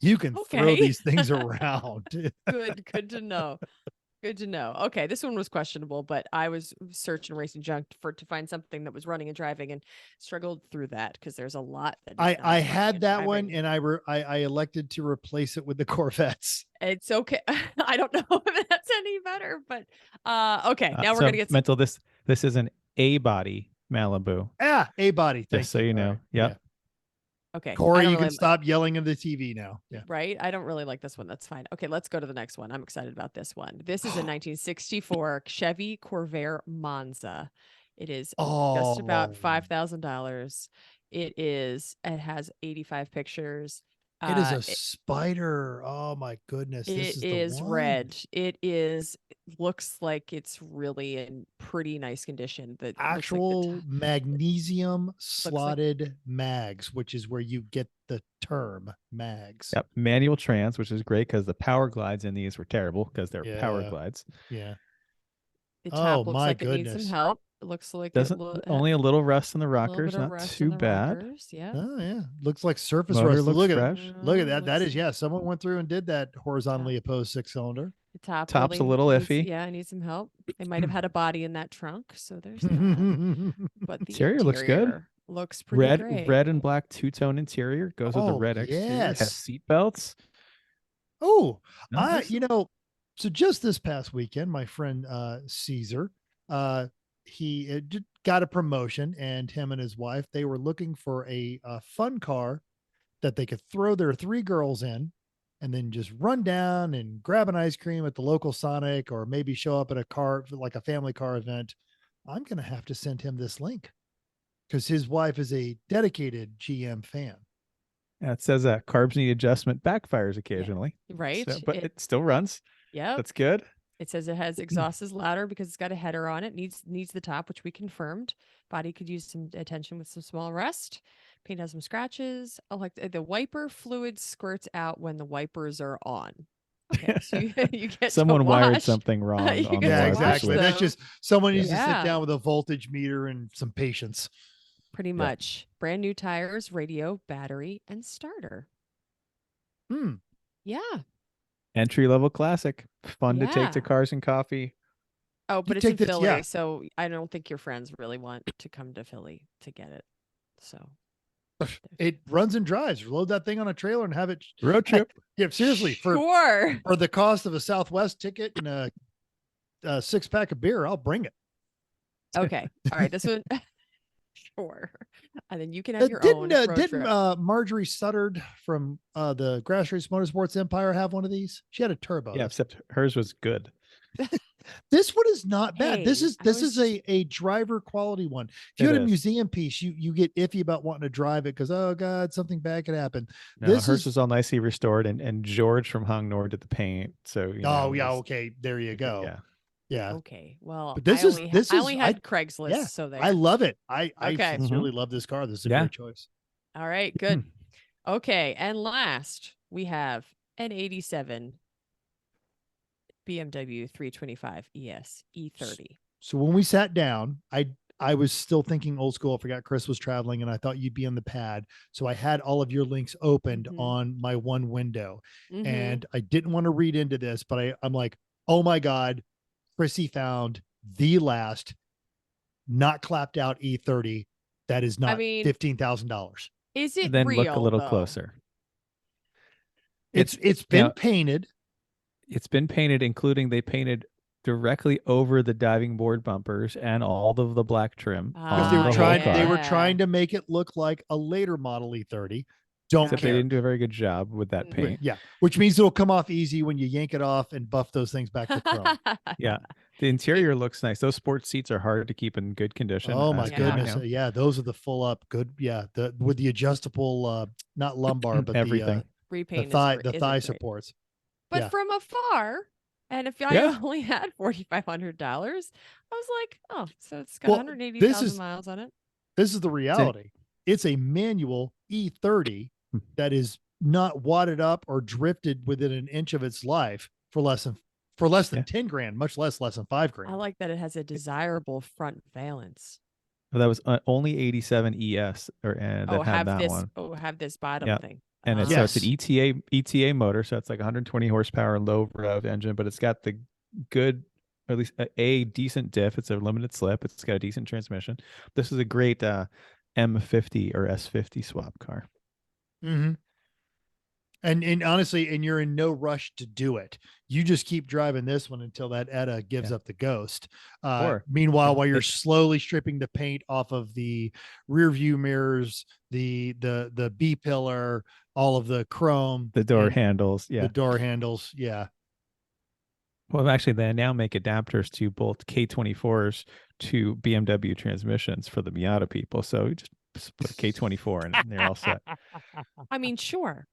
You can throw Okay. these things around. good to know. Good to know. Okay, this one was questionable, but I was searching Racing Junk to find something that was running and driving, and struggled through that because there's a lot that is I not running had and that one, driving. and I elected to replace it with the Corvettes. It's okay. I don't know if that's any better, but okay. Now we're So gonna get mental. This is an A body Malibu. A body. Just so you know. All Yep. right. okay. Corey, I don't you can really- stop yelling at the TV now. Yeah. Right? I don't really like this one. That's fine. Okay, let's go to the next one. I'm excited about this one. This is a 1964 Chevy Corvair Monza. It is just about Oh. $5,000. It has 85 pictures. It is a spider. Oh my goodness. This It is is the one. red. Looks like it's really in pretty nice condition. The Actual magnesium slotted mags, which is where you get the term mags. Yep. Manual trans, which is great because the power glides in these were terrible because they're power Yeah. glides. Yeah. the Oh, top looks my like it needs goodness. some help. It looks like Doesn't only a little rust in the a little rockers, bit of not rust too in the bad. rockers, yeah. Oh yeah. Looks like surface Motor rust. looks Look at fresh. it. Look at that. That Looks- is, yeah. Someone went through and did that horizontally opposed 6-cylinder. The top Top's a really little needs- iffy. Yeah, I need some help. They might have had a body in that trunk, so there's that. But the Interior looks good. interior looks pretty great. Red and black two-tone interior goes with the Oh, red exterior. It has yes. seat belts. Oh, No, this- so just this past weekend, my friend Caesar, he got a promotion, and him and his wife, they were looking for a fun car that they could throw their 3 girls in, and then just run down and grab an ice cream at the local Sonic, or maybe show up at a car, like a family car event. I'm going to have to send him this link because his wife is a dedicated GM fan. Yeah, it says that carbs need adjustment backfires occasionally. Right? So, but it still runs. Yep. That's good. It says it has exhaust is louder because it's got a header on it. Needs the top, which we confirmed. Body could use some attention with some small rust. Paint has some scratches. The wiper fluid squirts out when the wipers are on. Okay, so you get Someone to wired wash. something wrong. You on get the Yeah, to wiper wash exactly. switch. That's them. just someone needs to Yeah. sit down with a voltage meter and some patience. Pretty much. Brand new tires, radio, battery, and starter. Yeah. Entry level classic. Fun to take Yeah. to Cars and Coffee. Oh, but You it's in take this- Philly, yeah. so I don't think your friends really want to come to Philly to get it. So It runs and drives. Load that thing on a trailer and have it. Road trip. Yeah, seriously, sure. for the cost of a Southwest ticket and a 6-pack of beer, I'll bring it. Okay. All right. This one Sure. And then you can have your own Didn't road didn't trip. Marjorie Suttard from the Grassroots Motorsports Empire have one of these? She had a turbo. Yeah, except hers was good. This one is not bad. This Hey, is I this was is a driver quality one. If you It had a is. museum piece, you get iffy about wanting to drive it because, oh God, something bad could happen. No, This hers is was all nicely restored, and George from Hung Nord did the paint. So oh it yeah, was- okay, there you go. Yeah. Yeah. okay. Well, But this is I only had Craigslist, yeah, so there. I love it. I Okay. sincerely love this car. This is a Yeah. great choice. All right, good. Okay, and last we have an 87 BMW 325 ES E30. So when we sat down, I was still thinking old school. I forgot Chris was traveling and I thought you'd be on the pad. So I had all of your links opened Mhm. on my one window. Mhm. And I didn't want to read into this, but I'm like, oh my God, Chrissy found the last not clapped out E30 that is not mean, $15,000. Is it Then real? look a little though? closer. It's been now, painted. It's been painted, including they painted directly over the diving board bumpers and all of the black trim Because on they the were whole trying car. they were yeah. trying to make it look like a later model E30. Don't Except they care. didn't do a very good job with that Mm. paint. Yeah, which means it'll come off easy when you yank it off and buff those things back to chrome. Yeah. The interior looks nice. Those sports seats are hard to keep in good condition. Oh my as we goodness. know. Yeah, those are the full up good. Yeah, the with the adjustable not lumbar, but Everything. the Repaint thigh is thigh great. supports. But yeah. from afar, and if I Yeah. only had $4,500, I was like, oh, so it's got Well, 180,000 miles on it. This is the reality. It's a manual E30 that is not wadded up or drifted within an inch of its life for less than Yeah. 10 grand, much less than 5 grand. I like that it has a desirable front valance. Well, that was only 87 ES that had have that this. one. Oh, have this bottom Yeah. thing. And Oh. so it's an Yes. ETA motor, so it's like 120 horsepower low rev engine, but it's got the good, or at least a decent diff. It's a limited slip. It's got a decent transmission. This is a great M50 or S50 swap car. Mm-hmm. And honestly, and you're in no rush to do it. You just keep driving this one until that Etta gives up the ghost. Meanwhile, while you're slowly stripping the paint off of the rear view mirrors, the B pillar, all of the chrome, the door handles. Yeah. the door handles. Yeah. Well, actually, they now make adapters to both K24s to BMW transmissions for the Miata people. So you just put a K24 in it and they're all set. I mean, sure.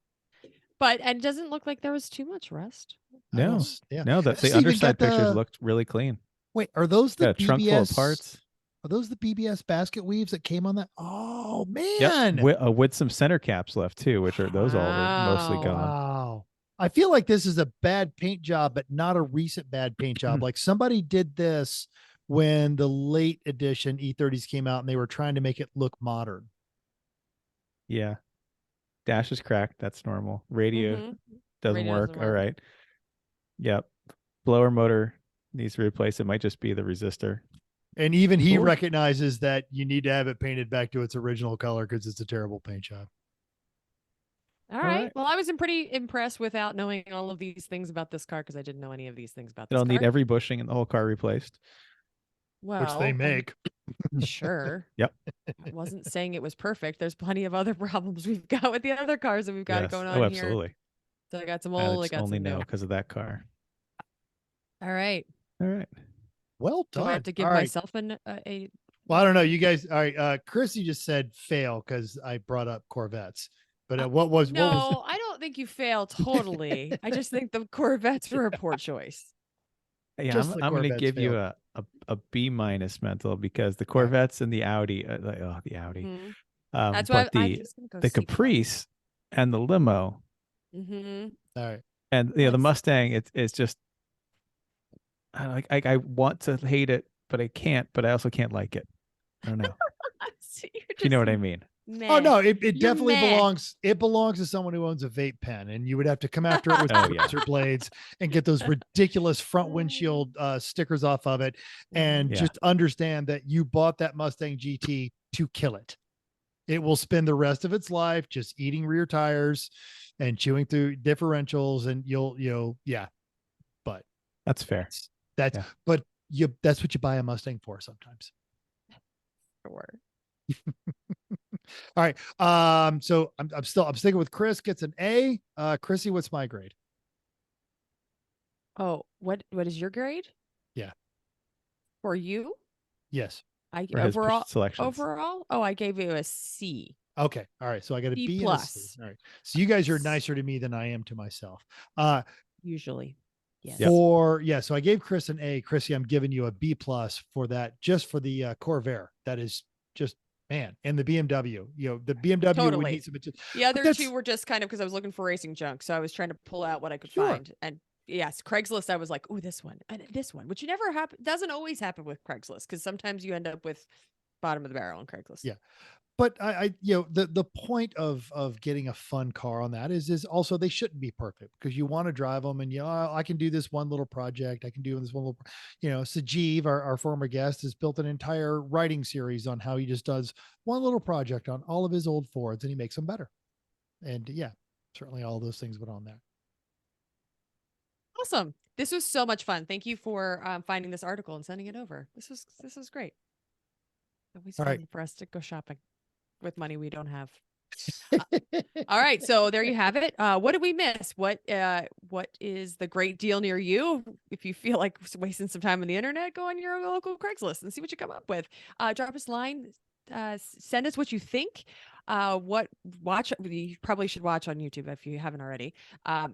But and it doesn't look like there was too much rust. No, Yeah. no, the This even underside got pictures the- looked really clean. Wait, are those the Got a trunk full of BBS parts. Are those the BBS basket weaves that came on that? Oh Yep, man. with some center caps left too, which are those all are mostly Wow. gone. Wow. I feel like this is a bad paint job, but not a recent bad paint job. Like somebody did this when the late edition E30s came out and they were trying to make it look modern. Yeah, dash is cracked. That's normal. Radio Mhm. doesn't Radio work. doesn't All work. right. Yep. Blower motor needs to be replaced. It might just be the resistor. And even he Cool. recognizes that you need to have it painted back to its original color because it's a terrible paint job. All right. right. Well, I was pretty impressed without knowing all of these things about this car because I didn't know any of these things about this It'll need car. every bushing in the whole car replaced. Well, Which they make. Sure. Yep. I wasn't saying it was perfect. There's plenty of other problems we've got with the other cars that we've got Yes. going on Oh, here. absolutely. So I got some I old, I just got only some new. know because of that car. All right. All right. Well Do done. I have to give All right. myself a Well, I don't know. You guys, all right. Chrissy just said fail because I brought up Corvettes. But what was No, I don't think you fail totally. I just think the Corvettes were a poor choice. Yeah, Just I'm the going to Corvettes give you failed. a B minus mental because the Corvettes and the Audi, the Audi, Mhm. That's why but I'm the just gonna go the C+. Caprice and the limo Mm-hmm. all right. and the Let's- Mustang, it's just I want to hate it, but I can't. But I also can't like it. I don't know. So you're Do you know just what I mean? Oh meh. no, it You're definitely meh. belongs. It belongs to someone who owns a vape pen, and you would have to come after it with Oh, yeah. razor blades and get those ridiculous front windshield stickers off of it, and Yeah. just understand that you bought that Mustang GT to kill it. It will spend the rest of its life just eating rear tires and chewing through differentials, and yeah. But That's fair. that's Yeah. but that's what you buy a Mustang for sometimes. Sure. All right. So I'm sticking with Chris gets an A. Chrissy, what's my grade? Oh, what is your grade? Yeah. For you? Yes. For his Overall selections. overall? Oh, I gave you a C. Okay. All right. So I got a B B and a C. plus. All right. So you guys are nicer to me than I am to myself. Usually. Yes. So I gave Chris an A. Chrissy, I'm giving you a B plus for that, just for the Corvair. That is just, man, and the BMW. The BMW would Totally. need some. The other two were just kind of because I was looking for racing junk. So I was trying to pull out what I could Sure. find. And yes, Craigslist, I was like, oh, this one and this one, which never happen doesn't always happen with Craigslist, because sometimes you end up with bottom of the barrel on Craigslist. Yeah. But the point of getting a fun car on that is also they shouldn't be perfect, because you want to drive them and I can do this one little project. I can do this one little, Sajeev, our former guest, has built an entire writing series on how he just does one little project on all of his old Fords and he makes them better. And yeah, certainly all those things went on there. Awesome. This was so much fun. Thank you for finding this article and sending it over. This was great. Always All fun right. for us to go shopping with money we don't have. All right, so there you have it. What did we miss? What is the great deal near you? If you feel like wasting some time on the internet, go on your local Craigslist and see what you come up with. Drop us a line. Send us what you think. You probably should watch on YouTube if you haven't already.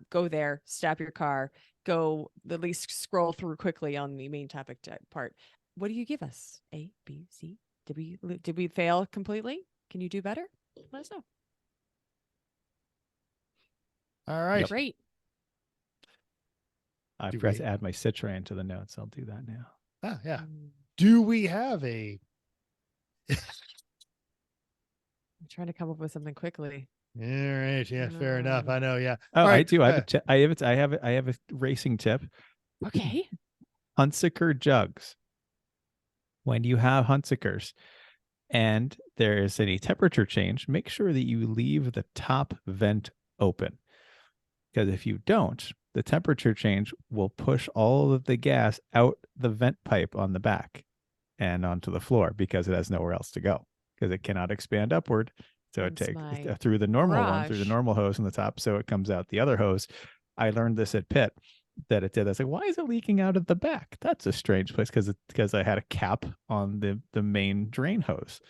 Go there, stop your car, go at least scroll through quickly on the main topic part. What do you give us? A, B, C? Did we fail completely? Can you do better? Let us know. All right. Great. I forgot to add my Citroen to the notes. I'll do that now. Ah, yeah. Do we have a? I'm trying to come up with something quickly. All right. Yeah. Fair enough. I know. Yeah. Oh, All right. I do. I have a racing tip. Okay. Hunsaker jugs. When you have Hunsikers and there is any temperature change, make sure that you leave the top vent open. Because if you don't, the temperature change will push all of the gas out the vent pipe on the back and onto the floor, because it has nowhere else to go, because it cannot expand upward. So it takes through the normal one, through the normal hose on the top. So it comes out the other hose. I learned this at Pitt, that it did. I was like, why is it leaking out of the back? That's a strange place, because I had a cap on the main drain hose.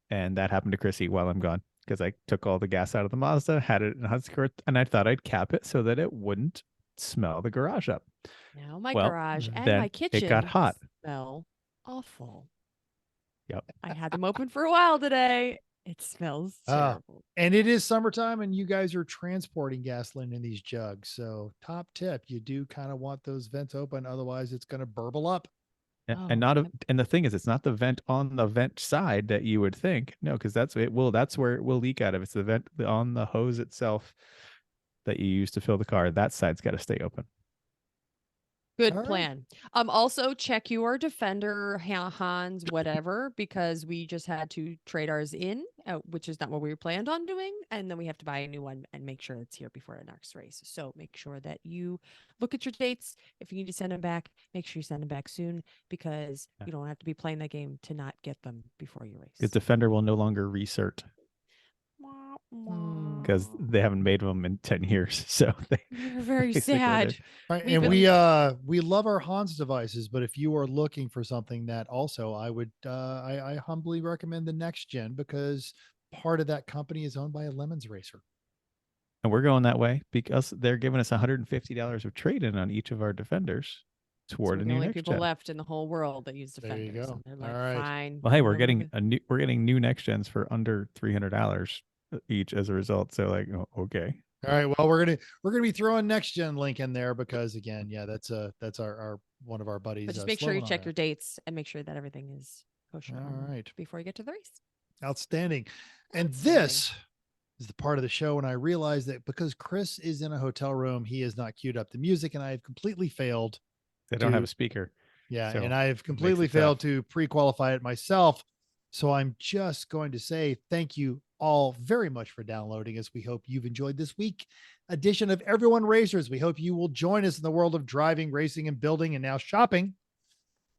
And that happened to Chrissy while I'm gone, because I took all the gas out of the Mazda, had it in a Hunsaker, and I thought I'd cap it so that it wouldn't smell the garage up. Now my garage and my kitchen it got hot. Smell awful. Yep. I had them open for a while today. It smells terrible. And it is summertime and you guys are transporting gasoline in these jugs. So top tip, you do kind of want those vents open. Otherwise it's going to burble up. And the thing is, it's not the vent on the vent side that you would think. No, because that's where it will leak out of. It's the vent on the hose itself that you use to fill the car. That side's got to stay open. Good plan. Also check your Defender, Hans, whatever, because we just had to trade ours in, which is not what we planned on doing. And then we have to buy a new one and make sure it's here before our next race. So make sure that you look at your dates. If you need to send them back, make sure you send them back soon, because you don't have to be playing that game to not get them before you race. Because Defender will no longer recert, because they haven't made them in 10 years. So we're very sad. Right, and we love our Hans devices, but if you are looking for something that also, I would I humbly recommend the Next Gen, because part of that company is owned by a Lemons racer. And we're going that way because they're giving us $150 of trade-in on each of our Defenders toward a new only Next people Gen. left in the whole world that use Defenders. There you go. And they're like, all right. fine. Well, hey, we're getting new Next Gens for under $300 each as a result. So like, okay. All right. Well, we're gonna be throwing Next Gen link in there, because again, yeah, that's our one of our buddies. But just make sure you check your dates and make sure that everything is kosher. All right. Before you get to the race. Outstanding. And this is the part of the show when I realized that because Chris is in a hotel room, he has not queued up the music, and I have completely failed. They don't have a speaker. Yeah, so and I have completely failed to pre-qualify it myself. So I'm just going to say thank you all very much for downloading us. We hope you've enjoyed this week edition of Everyone Racers. We hope you will join us in the world of driving, racing, and building, and now shopping,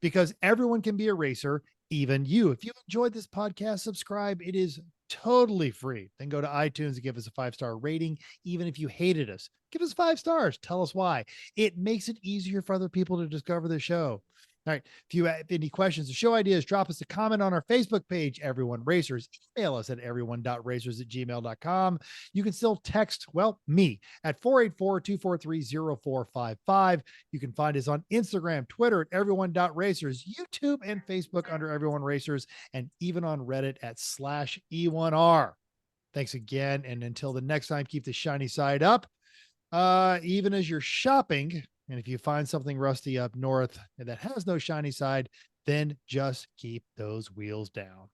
because everyone can be a racer even you. If you enjoyed this podcast, subscribe. It is totally free. Then go to iTunes and give us a 5-star rating. Even if you hated us, give us 5 stars. Tell us why. It makes it easier for other people to discover the show. All right. If you have any questions or show ideas, drop us a comment on our Facebook page, Everyone Racers. Email us at everyone.racers@gmail.com. You can still text, me at 484-243-0455. You can find us on Instagram, Twitter at everyone.racers, YouTube and Facebook under Everyone Racers, and even on Reddit at /E1R. Thanks again. And until the next time, keep the shiny side up. Even as you're shopping, and if you find something rusty up north that has no shiny side, then just keep those wheels down.